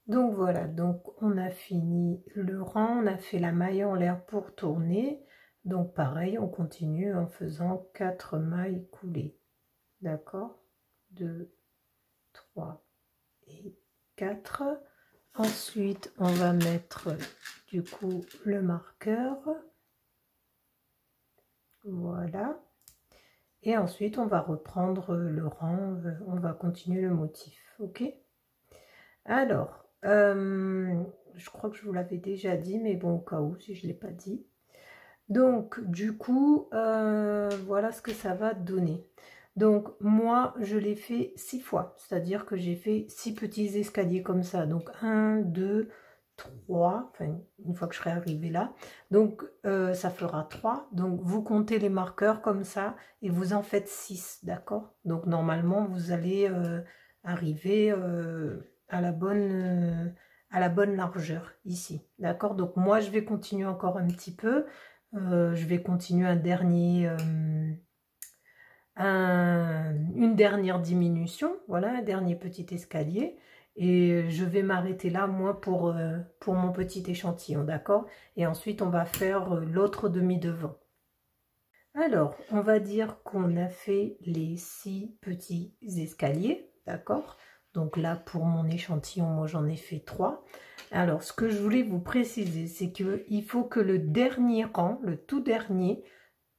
Donc voilà, donc on a fini le rang, on a fait la maille en l'air pour tourner, donc pareil, on continue en faisant 4 mailles coulées, d'accord? 2, 3 et 4. Ensuite, on va mettre du coup le marqueur. Voilà. Et ensuite, on va reprendre le rang, on va continuer le motif. Ok. Alors, je crois que je vous l'avais déjà dit, mais bon, au cas où, si je ne l'ai pas dit. Donc, du coup, voilà ce que ça va donner. Donc, moi, je l'ai fait 6 fois. C'est-à-dire que j'ai fait 6 petits escaliers comme ça. Donc, 1, 2, 3. Enfin, une fois que je serai arrivée là. Donc, ça fera 3. Donc, vous comptez les marqueurs comme ça et vous en faites 6. D'accord? Donc, normalement, vous allez arriver à la bonne largeur ici. D'accord? Donc, moi, je vais continuer encore un petit peu. Je vais continuer une dernière diminution, voilà, un dernier petit escalier, et je vais m'arrêter là, moi, pour mon petit échantillon, d'accord? Et ensuite, on va faire l'autre demi-devant. Alors, on va dire qu'on a fait les 6 petits escaliers, d'accord? Donc là, pour mon échantillon, moi, j'en ai fait 3. Alors, ce que je voulais vous préciser, c'est qu'il faut que le dernier rang, le tout dernier,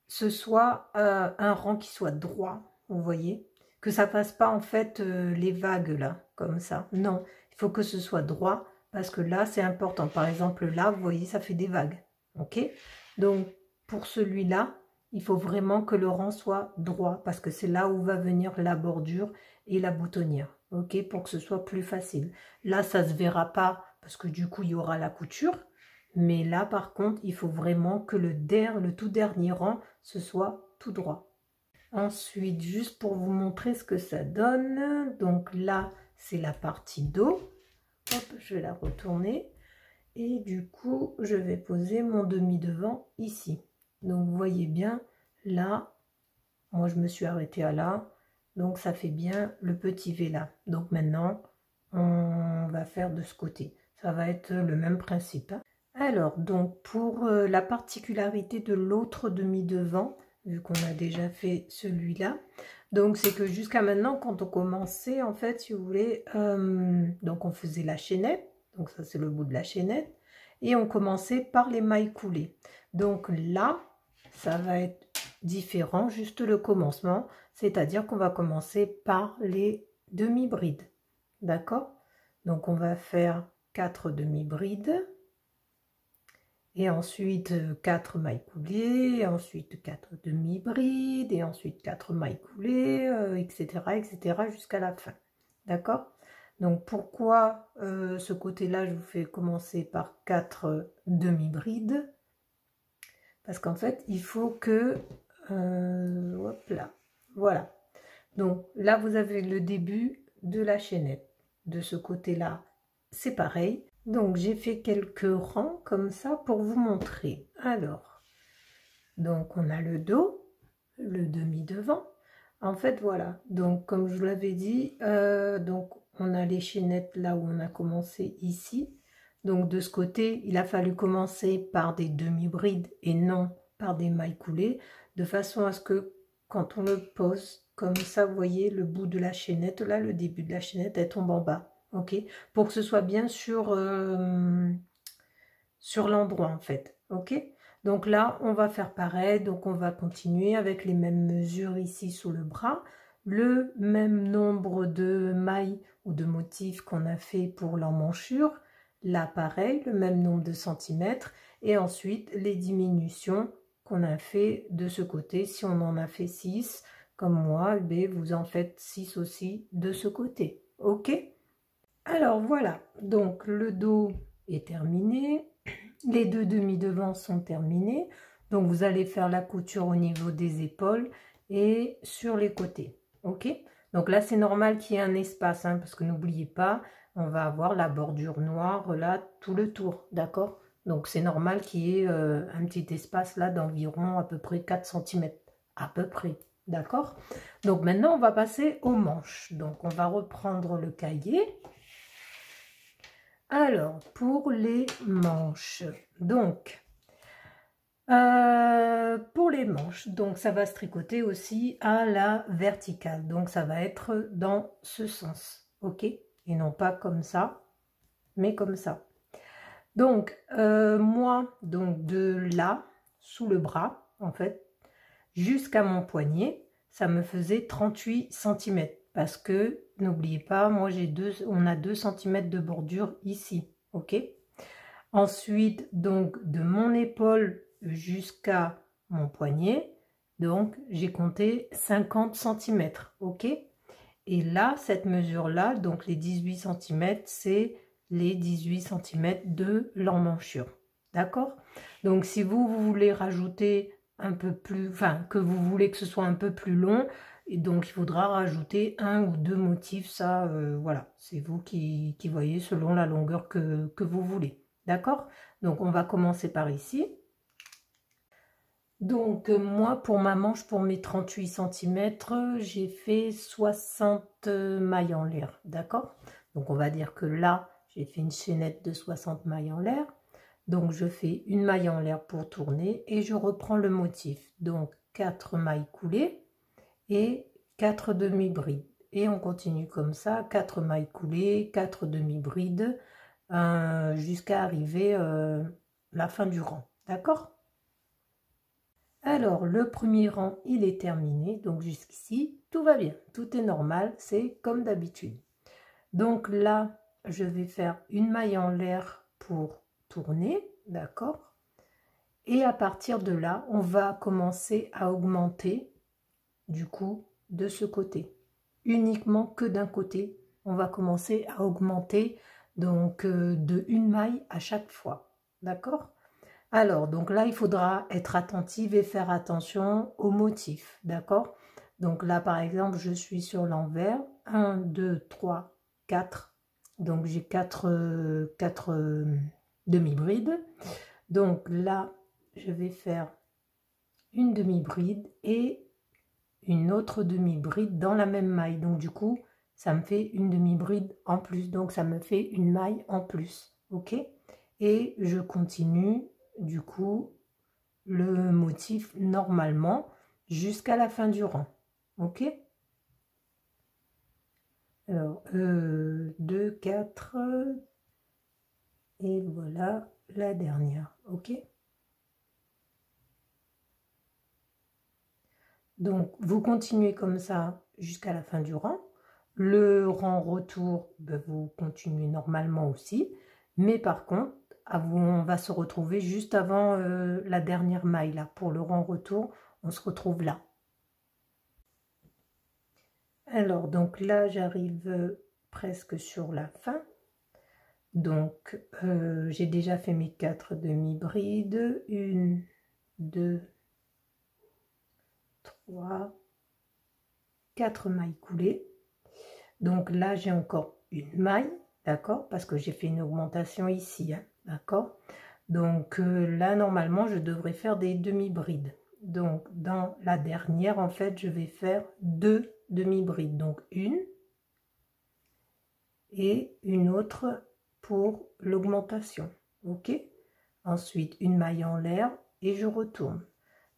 ce soit un rang qui soit droit, vous voyez? Que ça fasse pas, en fait, les vagues, là, comme ça. Non, il faut que ce soit droit, parce que là, c'est important. Par exemple, là, vous voyez, ça fait des vagues, ok? Donc, pour celui-là, il faut vraiment que le rang soit droit, parce que c'est là où va venir la bordure et la boutonnière, ok? Pour que ce soit plus facile. Là, ça se verra pas, parce que du coup, il y aura la couture. Mais là, par contre, il faut vraiment que le tout dernier rang, ce soit tout droit. Ensuite, juste pour vous montrer ce que ça donne, donc là, c'est la partie dos. Hop, je vais la retourner. Et du coup, je vais poser mon demi-devant ici. Donc, vous voyez bien, là, moi, je me suis arrêtée à là. Donc, ça fait bien le petit V là. Donc, maintenant, on va faire de ce côté. Ça va être le même principe, hein. Alors, donc, pour la particularité de l'autre demi-devant, vu qu'on a déjà fait celui-là, donc c'est que jusqu'à maintenant, quand on commençait, en fait, si vous voulez, donc on faisait la chaînette, donc ça c'est le bout de la chaînette, et on commençait par les mailles coulées. Donc là, ça va être différent, juste le commencement, c'est-à-dire qu'on va commencer par les demi-brides, d'accord? Donc on va faire 4 demi-brides, et ensuite 4 mailles coulées, et ensuite 4 demi-brides, et ensuite 4 mailles coulées, etc., etc., jusqu'à la fin. D'accord? Donc pourquoi ce côté-là, je vous fais commencer par 4 demi-brides? Parce qu'en fait, il faut que... hop là, Voilà. Donc là, vous avez le début de la chaînette. De ce côté-là, c'est pareil. Donc j'ai fait quelques rangs comme ça pour vous montrer. Alors, donc on a le dos, le demi-devant. En fait, voilà. Donc comme je vous l'avais dit, donc on a les chaînettes là où on a commencé ici. Donc de ce côté, il a fallu commencer par des demi-brides et non par des mailles coulées, de façon à ce que quand on le pose comme ça, vous voyez le bout de la chaînette, là le début de la chaînette, elle tombe en bas, ok, pour que ce soit bien sur l'endroit en fait, ok. Donc là, on va faire pareil, donc on va continuer avec les mêmes mesures ici sous le bras, le même nombre de mailles ou de motifs qu'on a fait pour l'emmanchure. Là, pareil, le même nombre de centimètres. Et ensuite, les diminutions qu'on a fait de ce côté. Si on en a fait 6, comme moi, eh vous en faites 6 aussi de ce côté. OK? Alors, voilà. Donc, le dos est terminé. Les deux demi-devants sont terminés. Donc, vous allez faire la couture au niveau des épaules et sur les côtés. OK? Donc là, c'est normal qu'il y ait un espace, hein, parce que n'oubliez pas, on va avoir la bordure noire là tout le tour, d'accord? Donc c'est normal qu'il y ait un petit espace là d'environ à peu près 4 cm, à peu près, d'accord? Donc maintenant, on va passer aux manches. Donc on va reprendre le cahier. Alors, pour les manches, donc, pour les manches, donc ça va se tricoter aussi à la verticale, donc ça va être dans ce sens, ok, et non pas comme ça, mais comme ça. Donc moi, donc de là sous le bras en fait jusqu'à mon poignet, ça me faisait 38 cm parce que n'oubliez pas, moi on a 2 cm de bordure ici, ok. Ensuite, donc de mon épaule jusqu'à mon poignet, donc j'ai compté 50 cm, ok. Et là, cette mesure-là, donc les 18 cm, c'est les 18 cm de l'emmanchure, d'accord. Donc si vous voulez rajouter un peu plus, enfin que vous voulez que ce soit un peu plus long, et donc il faudra rajouter un ou deux motifs, ça, voilà, c'est vous qui voyez selon la longueur que vous voulez. D'accord? Donc, on va commencer par ici. Donc, moi, pour ma manche, pour mes 38 cm, j'ai fait 60 mailles en l'air. D'accord? Donc, on va dire que là, j'ai fait une chaînette de 60 mailles en l'air. Donc, je fais une maille en l'air pour tourner et je reprends le motif. Donc, 4 mailles coulées et 4 demi-brides. Et on continue comme ça, 4 mailles coulées, 4 demi-brides, jusqu'à arriver la fin du rang, d'accord. Alors le premier rang il est terminé, donc jusqu'ici tout va bien, tout est normal, c'est comme d'habitude. Donc là je vais faire une maille en l'air pour tourner, d'accord, et à partir de là on va commencer à augmenter du coup de ce côté, uniquement que d'un côté on va commencer à augmenter, donc de une maille à chaque fois, d'accord. Alors donc là il faudra être attentive et faire attention au motif, d'accord. Donc là par exemple je suis sur l'envers, 1 2 3 4, donc j'ai 4 demi-brides. Donc là je vais faire une demi-bride et une autre demi-bride dans la même maille, donc du coup ça me fait une demi-bride en plus, donc ça me fait une maille en plus, ok. Et je continue du coup le motif normalement jusqu'à la fin du rang, ok. Alors 2 4 et voilà la dernière, ok. Donc, vous continuez comme ça jusqu'à la fin du rang. Le rang retour, ben, vous continuez normalement aussi. Mais par contre, on va se retrouver juste avant la dernière maille. Là. Pour le rang retour, on se retrouve là. Alors, donc là, j'arrive presque sur la fin. Donc, j'ai déjà fait mes 4 demi-brides. 1, 2, 3, 4 mailles coulées. Donc là, j'ai encore une maille, d'accord, parce que j'ai fait une augmentation ici, hein, d'accord. Donc là, normalement, je devrais faire des demi-brides. Donc dans la dernière, en fait, je vais faire 2 demi-brides. Donc une et une autre pour l'augmentation, ok. Ensuite, une maille en l'air et je retourne.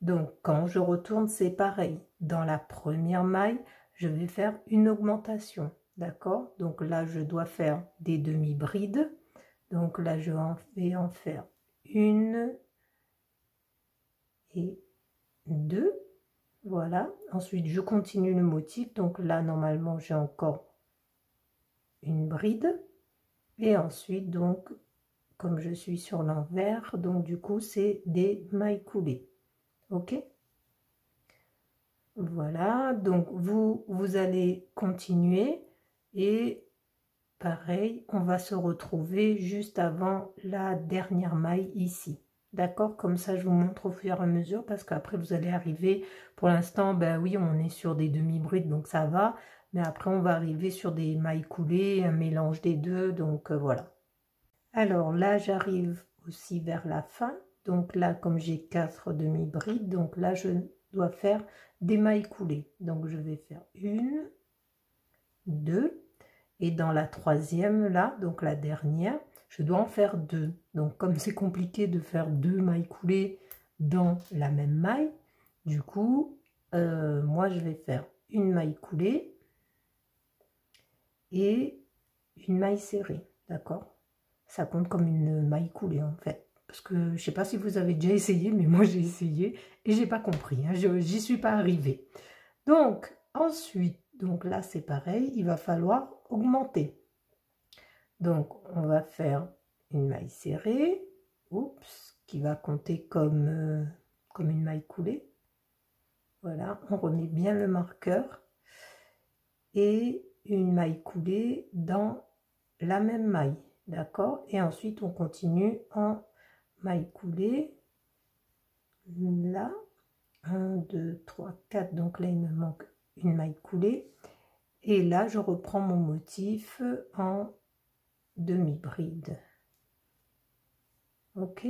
Donc quand je retourne, c'est pareil. Dans la première maille, je vais faire une augmentation, d'accord. Donc là, je dois faire des demi-brides. Donc là, je vais en faire une et deux, voilà. Ensuite, je continue le motif. Donc là, normalement, j'ai encore une bride. Et ensuite, donc, comme je suis sur l'envers, donc du coup, c'est des mailles coulées. Ok. Voilà, donc vous allez continuer et pareil, on va se retrouver juste avant la dernière maille ici. D'accord, comme ça je vous montre au fur et à mesure parce qu'après vous allez arriver, pour l'instant, ben oui, on est sur des demi-brides donc ça va, mais après on va arriver sur des mailles coulées, un mélange des deux, donc voilà. Alors là, j'arrive aussi vers la fin, donc là, comme j'ai 4 demi-brides, donc là, je dois faire des mailles coulées. Donc je vais faire une, deux, et dans la troisième, là, donc la dernière, je dois en faire deux. Donc comme c'est compliqué de faire 2 mailles coulées dans la même maille, du coup, moi, je vais faire une maille coulée et une maille serrée, d'accord? Ça compte comme une maille coulée en fait. Parce que je sais pas si vous avez déjà essayé, mais moi j'ai essayé et j'ai pas compris. Hein, j'y suis pas arrivée. Donc ensuite, donc là c'est pareil, il va falloir augmenter. Donc on va faire une maille serrée, oups, qui va compter comme, comme une maille coulée. Voilà, on remet bien le marqueur et une maille coulée dans la même maille. D'accord, et ensuite on continue en maille coulée là, 1 2 3 4, donc là il me manque une maille coulée et là je reprends mon motif en demi-bride. Ok,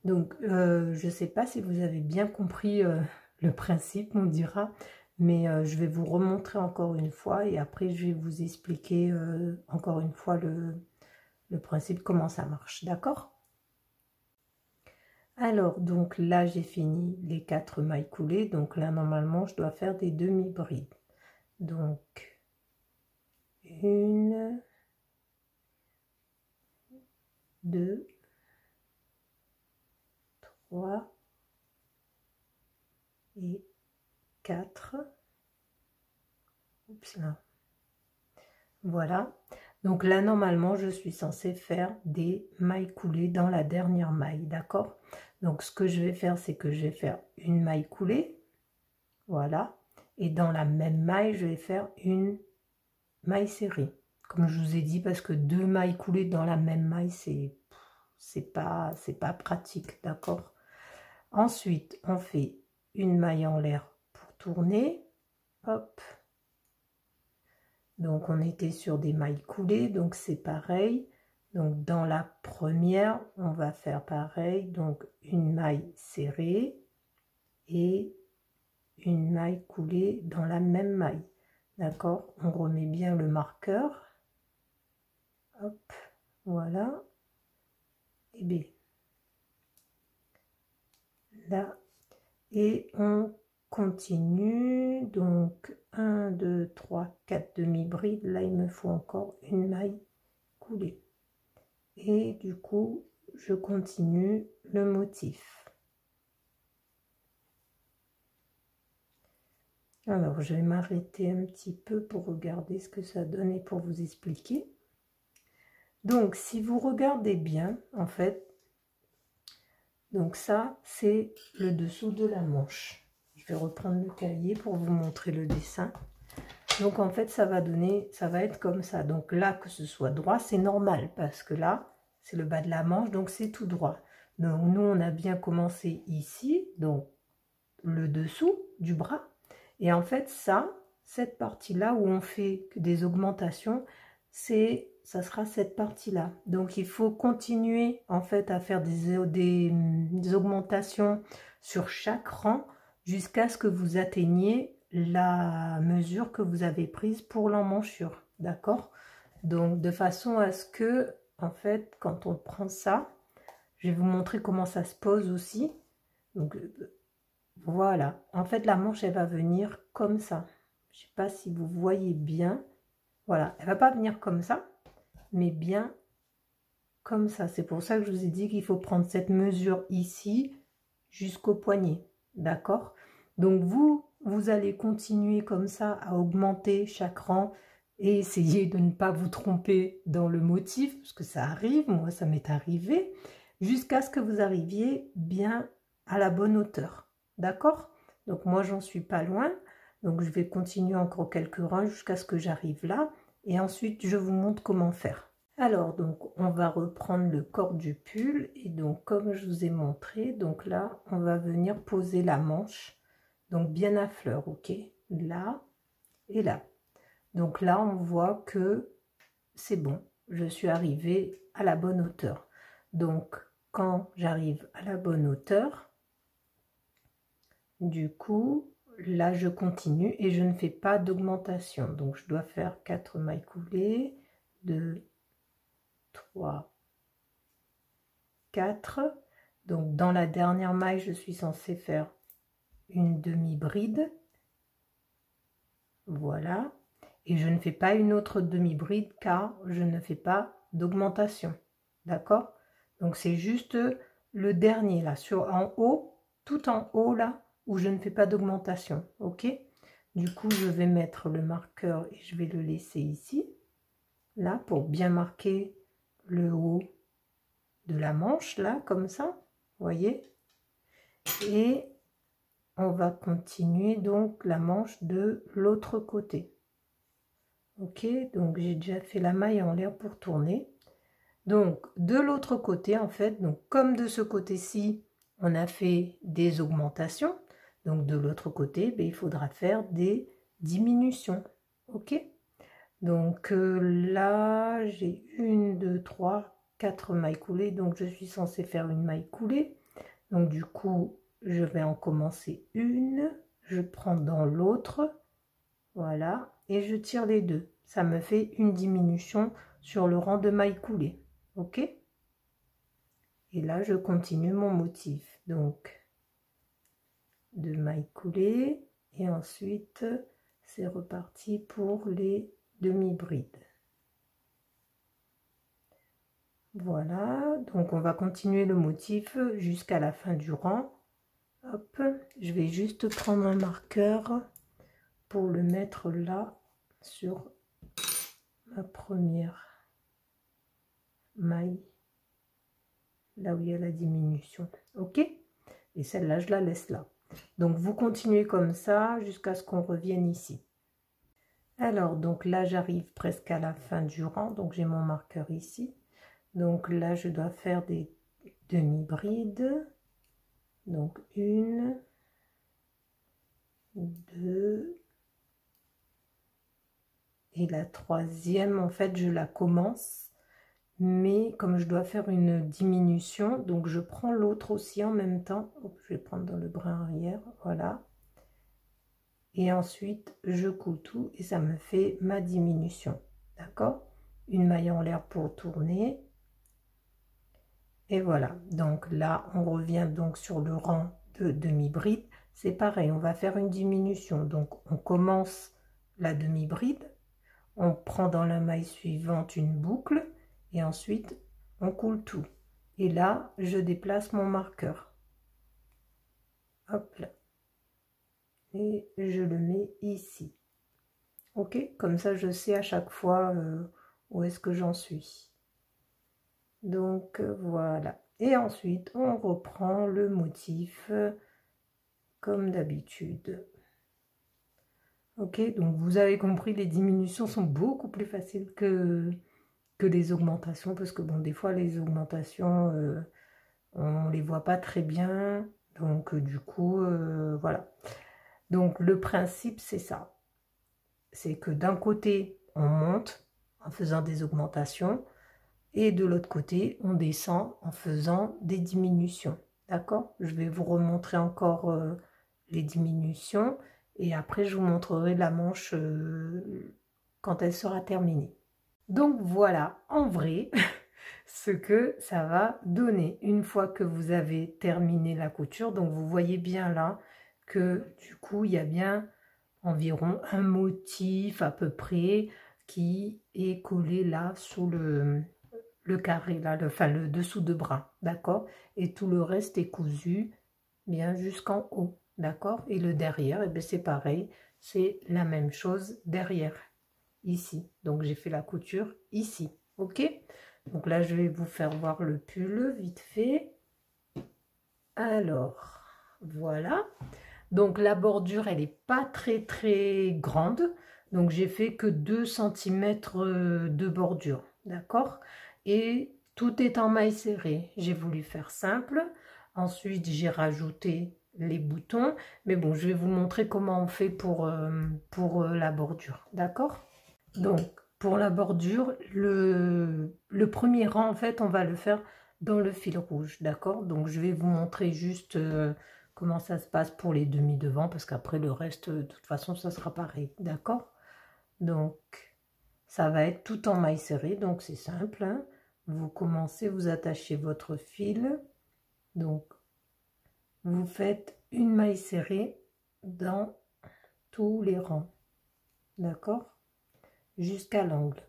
donc je sais pas si vous avez bien compris le principe, on dira, mais je vais vous remontrer encore une fois et après je vais vous expliquer encore une fois le principe, comment ça marche, d'accord. Alors, donc là, j'ai fini les 4 mailles coulées. Donc là, normalement, je dois faire des demi-brides. Donc, une, deux, trois et 4. Oups, là. Voilà. Donc là, normalement, je suis censée faire des mailles coulées dans la dernière maille, d'accord? Donc, ce que je vais faire, c'est que je vais faire une maille coulée. Voilà. Et dans la même maille, je vais faire une maille serrée. Comme je vous ai dit, parce que 2 mailles coulées dans la même maille, c'est pas pratique, d'accord? Ensuite, on fait une maille en l'air pour tourner. Hop. Donc, on était sur des mailles coulées, donc c'est pareil. Donc, dans la première, on va faire pareil. Donc, une maille serrée et une maille coulée dans la même maille. D'accord? On remet bien le marqueur. Hop, voilà. Et B. Là. Et on continue. Donc, 1, 2, 3, 4 demi-brides. Là, il me faut encore une maille coulée. Et du coup, je continue le motif. Alors, je vais m'arrêter un petit peu pour regarder ce que ça donne et pour vous expliquer. Donc, si vous regardez bien, en fait, donc ça, c'est le dessous de la manche. Je vais reprendre le cahier pour vous montrer le dessin. Donc, en fait, ça va donner, ça va être comme ça. Donc là, que ce soit droit, c'est normal parce que là, c'est le bas de la manche, donc c'est tout droit. Donc, nous, on a bien commencé ici. Donc, le dessous du bras. Et en fait, cette partie-là où on fait des augmentations, ça sera cette partie-là. Donc, il faut continuer en fait à faire des augmentations sur chaque rang jusqu'à ce que vous atteigniez la mesure que vous avez prise pour l'emmanchure. D'accord? Donc, de façon à ce que, en fait, quand on prend ça, je vais vous montrer comment ça se pose aussi. Donc, voilà. En fait, la manche, elle va venir comme ça. Je ne sais pas si vous voyez bien. Voilà. Elle ne va pas venir comme ça, mais bien comme ça. C'est pour ça que je vous ai dit qu'il faut prendre cette mesure ici jusqu'au poignet. D'accord? Donc, vous allez continuer comme ça à augmenter chaque rang et essayer de ne pas vous tromper dans le motif, parce que ça arrive, moi ça m'est arrivé, jusqu'à ce que vous arriviez bien à la bonne hauteur. D'accord? Donc moi j'en suis pas loin, donc je vais continuer encore quelques rangs jusqu'à ce que j'arrive là, et ensuite je vous montre comment faire. Alors donc on va reprendre le corps du pull, et donc comme je vous ai montré, donc là on va venir poser la manche, donc bien à fleur, ok, là et là. Donc là, on voit que c'est bon, je suis arrivée à la bonne hauteur. Donc, quand j'arrive à la bonne hauteur, du coup, là, je continue et je ne fais pas d'augmentation. Donc, je dois faire 4 mailles coulées, 2, 3, 4. Donc, dans la dernière maille, je suis censée faire une demi-bride. Voilà. Et je ne fais pas une autre demi-bride car je ne fais pas d'augmentation. D'accord? Donc c'est juste le dernier là, en haut, tout en haut là, où je ne fais pas d'augmentation. Ok? Du coup, je vais mettre le marqueur et je vais le laisser ici. Là, pour bien marquer le haut de la manche, là, comme ça. Voyez? Et on va continuer donc la manche de l'autre côté. Ok, donc j'ai déjà fait la maille en l'air pour tourner. Donc de l'autre côté, en fait, donc comme de ce côté-ci on a fait des augmentations, donc de l'autre côté ben, il faudra faire des diminutions. Ok, donc là j'ai 1 2 3 4 mailles coulées, donc je suis censée faire une maille coulée. Donc du coup je vais en commencer une, je prends dans l'autre, voilà, et je tire les deux. Ça me fait une diminution sur le rang de mailles coulées. Ok? Et là, je continue mon motif. Donc, 2 mailles coulées. Et ensuite, c'est reparti pour les demi-brides. Voilà. Donc, on va continuer le motif jusqu'à la fin du rang. Hop. Je vais juste prendre un marqueur pour le mettre là sur ma première maille, là où il y a la diminution. Ok, et celle-là je la laisse là. Donc vous continuez comme ça jusqu'à ce qu'on revienne ici. Alors donc là j'arrive presque à la fin du rang, donc j'ai mon marqueur ici. Donc là je dois faire des demi-brides, donc 1 2 et la troisième en fait je la commence, mais comme je dois faire une diminution, donc je prends l'autre aussi en même temps. Je vais prendre dans le brin arrière, voilà, et ensuite je coule tout et ça me fait ma diminution. D'accord, une maille en l'air pour tourner, et voilà. Donc là on revient donc sur le rang de demi-bride. C'est pareil, on va faire une diminution, donc on commence la demi-bride, on prend dans la maille suivante une boucle et ensuite on coule tout. Et là je déplace mon marqueur, hop là, et je le mets ici. Ok, comme ça je sais à chaque fois où est-ce que j'en suis. Donc voilà, et ensuite on reprend le motif comme d'habitude. Ok, donc vous avez compris, les diminutions sont beaucoup plus faciles que les augmentations, parce que bon, des fois les augmentations on les voit pas très bien, Donc du coup, voilà. Donc le principe, c'est ça. C'est que d'un côté, on monte en faisant des augmentations, et de l'autre côté, on descend en faisant des diminutions. D'accord? Je vais vous remontrer encore les diminutions, et après, je vous montrerai la manche quand elle sera terminée. Donc voilà, en vrai, ce que ça va donner une fois que vous avez terminé la couture. Donc vous voyez bien là que du coup, il y a bien environ un motif à peu près qui est collé là sous le carré, là, enfin le dessous de bras, d'accord? Et tout le reste est cousu bien jusqu'en haut, d'accord? Et le derrière, et bien c'est pareil, c'est la même chose derrière, ici. Donc j'ai fait la couture ici, ok? Donc là, je vais vous faire voir le pull vite fait. Alors, voilà. Donc la bordure, elle n'est pas très grande. Donc j'ai fait que 2 cm de bordure, d'accord? Et tout est en maille serrée. J'ai voulu faire simple. Ensuite, j'ai rajouté les boutons. Mais bon, je vais vous montrer comment on fait pour la bordure, d'accord? Donc, pour la bordure, le premier rang, en fait, on va le faire dans le fil rouge, d'accord? Donc, je vais vous montrer juste comment ça se passe pour les demi-devants, parce qu'après, le reste, de toute façon, ça sera pareil, d'accord? Donc, ça va être tout en maille serrée, donc c'est simple, hein. Vous commencez, vous attachez votre fil, donc, vous faites une maille serrée dans tous les rangs, d'accord? Jusqu'à l'angle.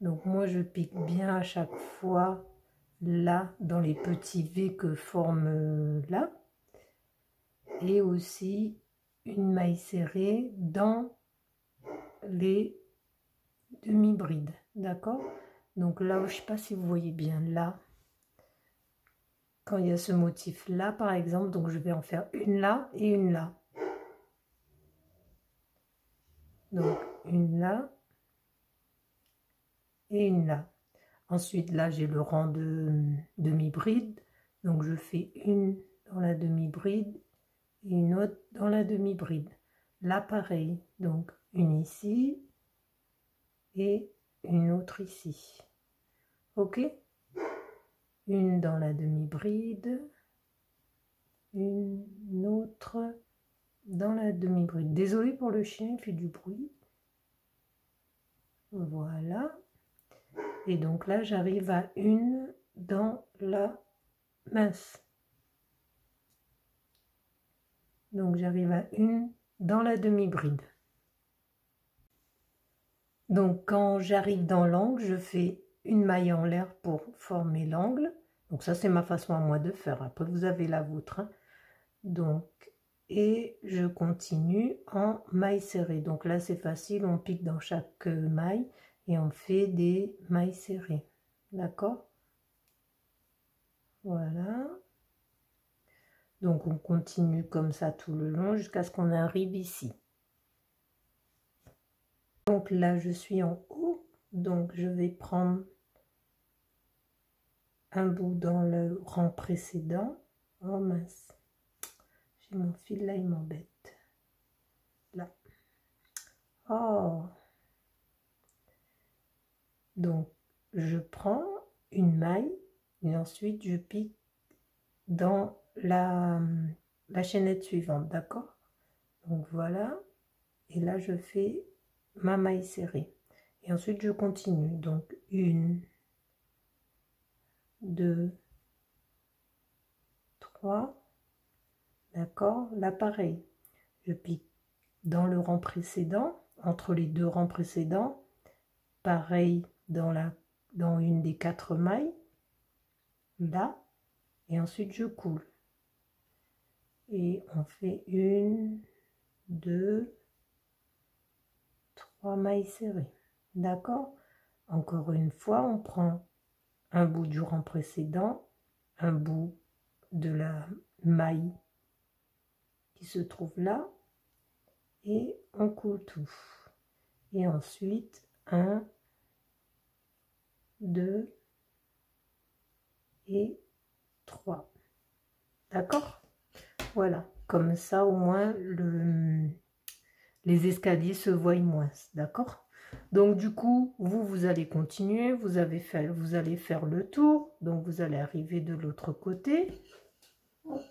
Donc moi je pique bien à chaque fois là dans les petits V que forme là, et aussi une maille serrée dans les demi-brides, d'accord? Donc là, je sais pas si vous voyez bien là, quand il y a ce motif là par exemple, donc je vais en faire une là et une là. Donc une là et une là. Ensuite là j'ai le rang de demi-bride, donc je fais une dans la demi-bride et une autre dans la demi-bride. Là pareil, donc une ici et une autre ici, ok? Une dans la demi-bride, une autre dans la demi-bride. Désolée pour le chien, il fait du bruit. Voilà. Et donc là, j'arrive à une dans la mince. Donc j'arrive à une dans la demi-bride. Donc quand j'arrive dans l'angle, je fais une maille en l'air pour former l'angle. Donc ça, c'est ma façon à moi de faire. Après, vous avez la vôtre, hein. Donc, et je continue en maille serrée. Donc là, c'est facile, on pique dans chaque maille et on fait des mailles serrées. D'accord? Voilà. Donc on continue comme ça tout le long jusqu'à ce qu'on arrive ici. Donc là, je suis en haut. Donc je vais prendre un bout dans le rang précédent. Oh mince, j'ai mon fil là, il m'embête. Là. Oh. Donc je prends une maille et ensuite je pique dans la chaînette suivante, d'accord? Donc voilà, et là je fais ma maille serrée et ensuite je continue. Donc une, deux, trois, d'accord? Là pareil, je pique dans le rang précédent, entre les deux rangs précédents, pareil dans une des 4 mailles, là, et ensuite je coule. Et on fait une, deux, trois mailles serrées, d'accord? Encore une fois, on prend un bout du rang précédent, un bout de la maille qui se trouve là, et on coule tout. Et ensuite, 1, 2, et 3. D'accord? Voilà, comme ça au moins les escaliers se voient moins, d'accord? Donc du coup, vous allez continuer, vous allez faire le tour, donc vous allez arriver de l'autre côté. Hop.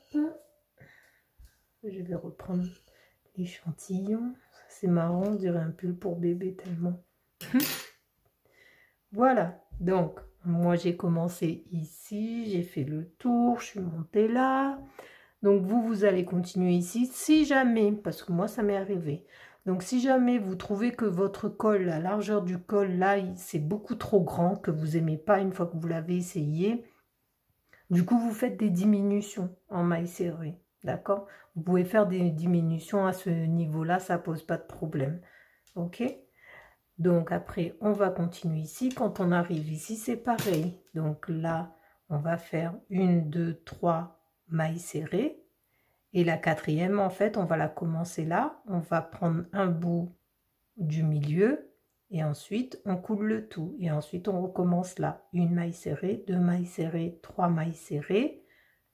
Je vais reprendre l'échantillon. C'est marrant, on dirait un pull pour bébé tellement. Voilà, donc moi j'ai commencé ici, j'ai fait le tour, je suis montée là. Donc vous allez continuer ici, si jamais, parce que moi ça m'est arrivé. Donc si jamais vous trouvez que votre col, la largeur du col là, c'est beaucoup trop grand, que vous n'aimez pas une fois que vous l'avez essayé, du coup vous faites des diminutions en maille serrée, d'accord? Vous pouvez faire des diminutions à ce niveau-là, ça pose pas de problème, ok? Donc après on va continuer ici, quand on arrive ici c'est pareil. Donc là on va faire 1, 2, 3 mailles serrées. Et la quatrième, en fait, on va la commencer là. On va prendre un bout du milieu et ensuite on coule le tout. Et ensuite on recommence là. Une maille serrée, 2 mailles serrées, 3 mailles serrées.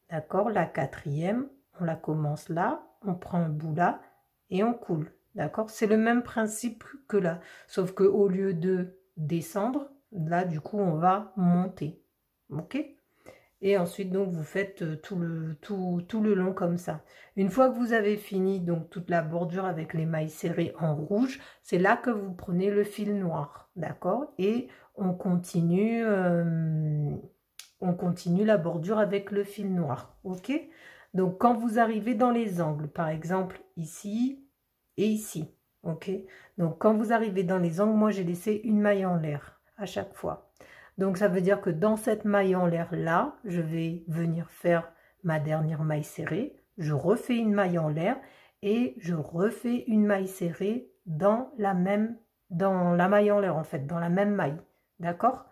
D'accord? La quatrième, on la commence là. On prend un bout là et on coule. D'accord? C'est le même principe que là. Sauf que au lieu de descendre, là du coup on va monter. Ok? Et ensuite, donc, vous faites tout le long comme ça. Une fois que vous avez fini donc toute la bordure avec les mailles serrées en rouge, c'est là que vous prenez le fil noir, d'accord? Et on continue la bordure avec le fil noir, ok? Donc, quand vous arrivez dans les angles, par exemple, ici et ici, ok? Donc, quand vous arrivez dans les angles, moi, j'ai laissé une maille en l'air à chaque fois. Donc, ça veut dire que dans cette maille en l'air là, je vais venir faire ma dernière maille serrée. Je refais une maille en l'air et je refais une maille serrée dans la maille en l'air en fait, dans la même maille. D'accord?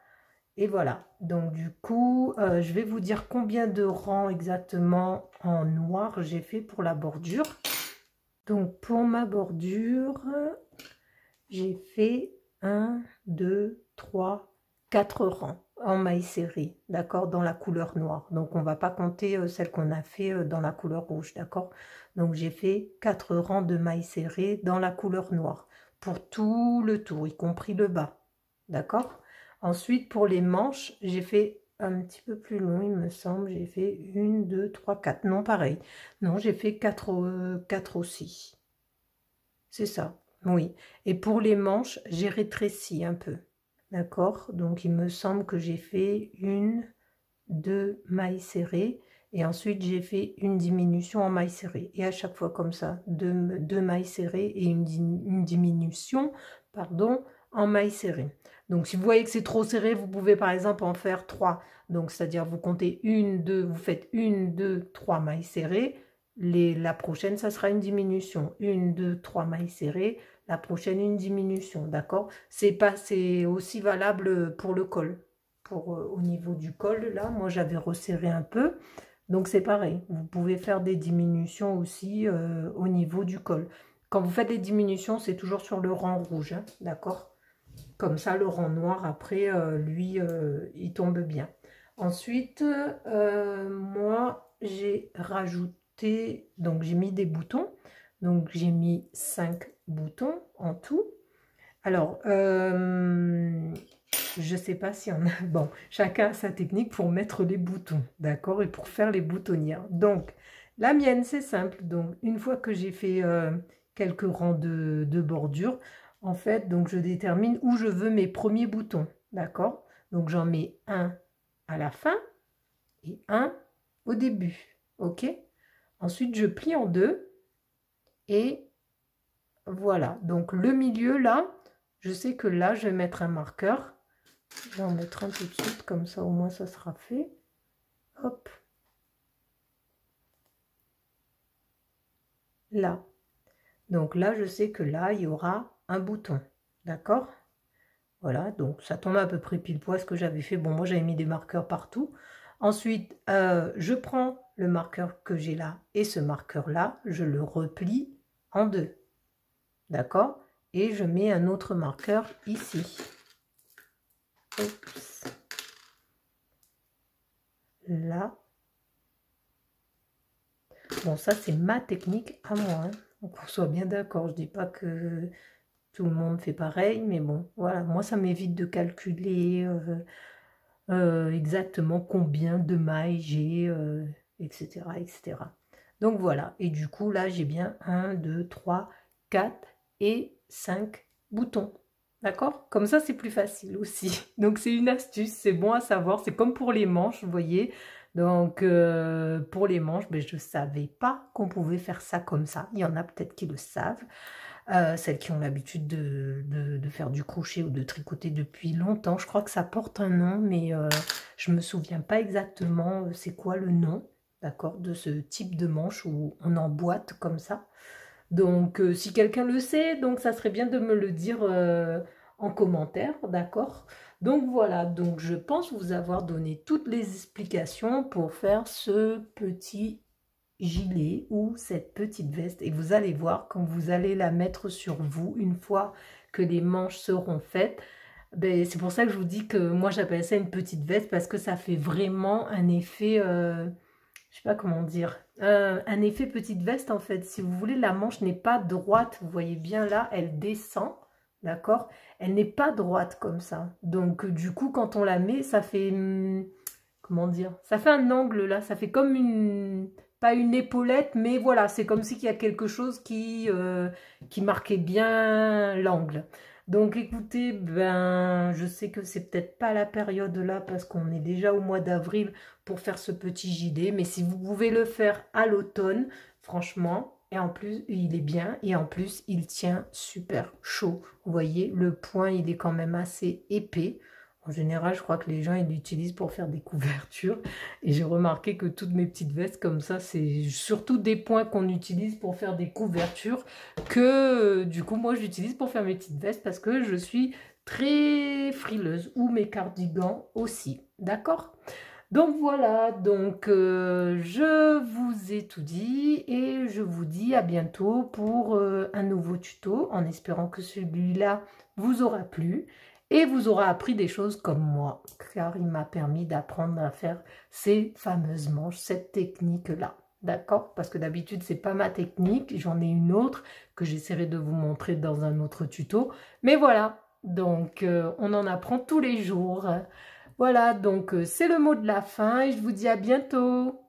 Et voilà. Donc, du coup, je vais vous dire combien de rangs exactement en noir j'ai fait pour la bordure. Donc, pour ma bordure, j'ai fait 1, 2, 3, 4 rangs en maille serrée, d'accord, dans la couleur noire. Donc, on va pas compter celle qu'on a fait dans la couleur rouge, d'accord. Donc, j'ai fait 4 rangs de maille serrée dans la couleur noire pour tout le tour, y compris le bas, d'accord. Ensuite, pour les manches, j'ai fait un petit peu plus long, il me semble. J'ai fait 1, 2, 3, 4. Non, pareil. Non, j'ai fait 4 aussi. C'est ça, oui. Et pour les manches, j'ai rétréci un peu. D'accord? Donc, il me semble que j'ai fait 1, 2 mailles serrées. Et ensuite, j'ai fait une diminution en mailles serrées. Et à chaque fois comme ça, deux mailles serrées et une diminution, pardon, en mailles serrées. Donc, si vous voyez que c'est trop serré, vous pouvez par exemple en faire 3. Donc, c'est-à-dire vous comptez 1, 2, vous faites 1, 2, 3 mailles serrées. La prochaine, ça sera une diminution. 1, 2, 3 mailles serrées. La prochaine, une diminution. D'accord? C'est aussi valable pour le col. Au niveau du col, là, moi, j'avais resserré un peu. Donc, c'est pareil. Vous pouvez faire des diminutions aussi au niveau du col. Quand vous faites des diminutions, c'est toujours sur le rang rouge. Hein, d'accord? Comme ça, le rang noir, après, lui, il tombe bien. Ensuite, moi, j'ai rajouté, donc j'ai mis des boutons. Donc, j'ai mis 5 boutons en tout. Alors, je sais pas si on a... Bon, chacun a sa technique pour mettre les boutons, d'accord? Et pour faire les boutonnières. Donc, la mienne, c'est simple. Donc, une fois que j'ai fait quelques rangs de bordure, en fait, donc je détermine où je veux mes premiers boutons, d'accord? Donc, j'en mets un à la fin et un au début, ok? Ensuite, je plie en deux et voilà. Donc, le milieu, là, je sais que là, je vais mettre un marqueur. Je vais en mettre un tout de suite, comme ça au moins ça sera fait. Hop. Là. Donc là, je sais que là, il y aura un bouton. D'accord? Voilà, donc ça tombe à peu près pile poil ce que j'avais fait. Bon, moi, j'avais mis des marqueurs partout. Ensuite, je prends le marqueur que j'ai là et ce marqueur-là, je le replie en deux. D'accord? Et je mets un autre marqueur ici. Oups. là. Bon, ça, c'est ma technique à moi, hein. Donc, qu'on soit bien d'accord. Je dis pas que tout le monde fait pareil, mais bon, voilà. Moi, ça m'évite de calculer exactement combien de mailles j'ai, etc., etc. Donc, voilà. Et du coup, là, j'ai bien 1, 2, 3, 4 et 5 boutons. D'accord? Comme ça, c'est plus facile aussi. Donc, c'est une astuce, c'est bon à savoir. C'est comme pour les manches, vous voyez. Donc, pour les manches, ben, je ne savais pas qu'on pouvait faire ça comme ça. Il y en a peut-être qui le savent. Celles qui ont l'habitude de faire du crochet ou de tricoter depuis longtemps. Je crois que ça porte un nom, mais je ne me souviens pas exactement c'est quoi le nom, d'accord, de ce type de manche où on emboîte comme ça. Donc, si quelqu'un le sait, donc ça serait bien de me le dire en commentaire, d'accord? Donc voilà, donc je pense vous avoir donné toutes les explications pour faire ce petit gilet ou cette petite veste. Et vous allez voir, quand vous allez la mettre sur vous, une fois que les manches seront faites, ben, c'est pour ça que je vous dis que moi j'appelle ça une petite veste, parce que ça fait vraiment un effet... je sais pas comment dire, un effet petite veste en fait. Si vous voulez, la manche n'est pas droite, vous voyez bien là, elle descend, d'accord? Elle n'est pas droite comme ça. Donc du coup, quand on la met, ça fait, comment dire? Ça fait un angle là, ça fait comme une, pas une épaulette, mais voilà, c'est comme s'il y a quelque chose qui marquait bien l'angle. Donc écoutez, ben, je sais que c'est peut-être pas la période là, parce qu'on est déjà au mois d'avril pour faire ce petit gilet, mais si vous pouvez le faire à l'automne, franchement, et en plus il est bien, et en plus il tient super chaud. Vous voyez, le point il est quand même assez épais. En général, je crois que les gens ils l'utilisent pour faire des couvertures, et j'ai remarqué que toutes mes petites vestes comme ça, c'est surtout des points qu'on utilise pour faire des couvertures, que du coup moi j'utilise pour faire mes petites vestes, parce que je suis très frileuse, ou mes cardigans aussi, d'accord? Donc voilà, donc je vous ai tout dit, et je vous dis à bientôt pour un nouveau tuto, en espérant que celui-là vous aura plu et vous aura appris des choses comme moi, car il m'a permis d'apprendre à faire ces fameuses manches, cette technique-là. D'accord? Parce que d'habitude, c'est pas ma technique, j'en ai une autre que j'essaierai de vous montrer dans un autre tuto. Mais voilà, donc on en apprend tous les jours. Voilà, donc c'est le mot de la fin et je vous dis à bientôt.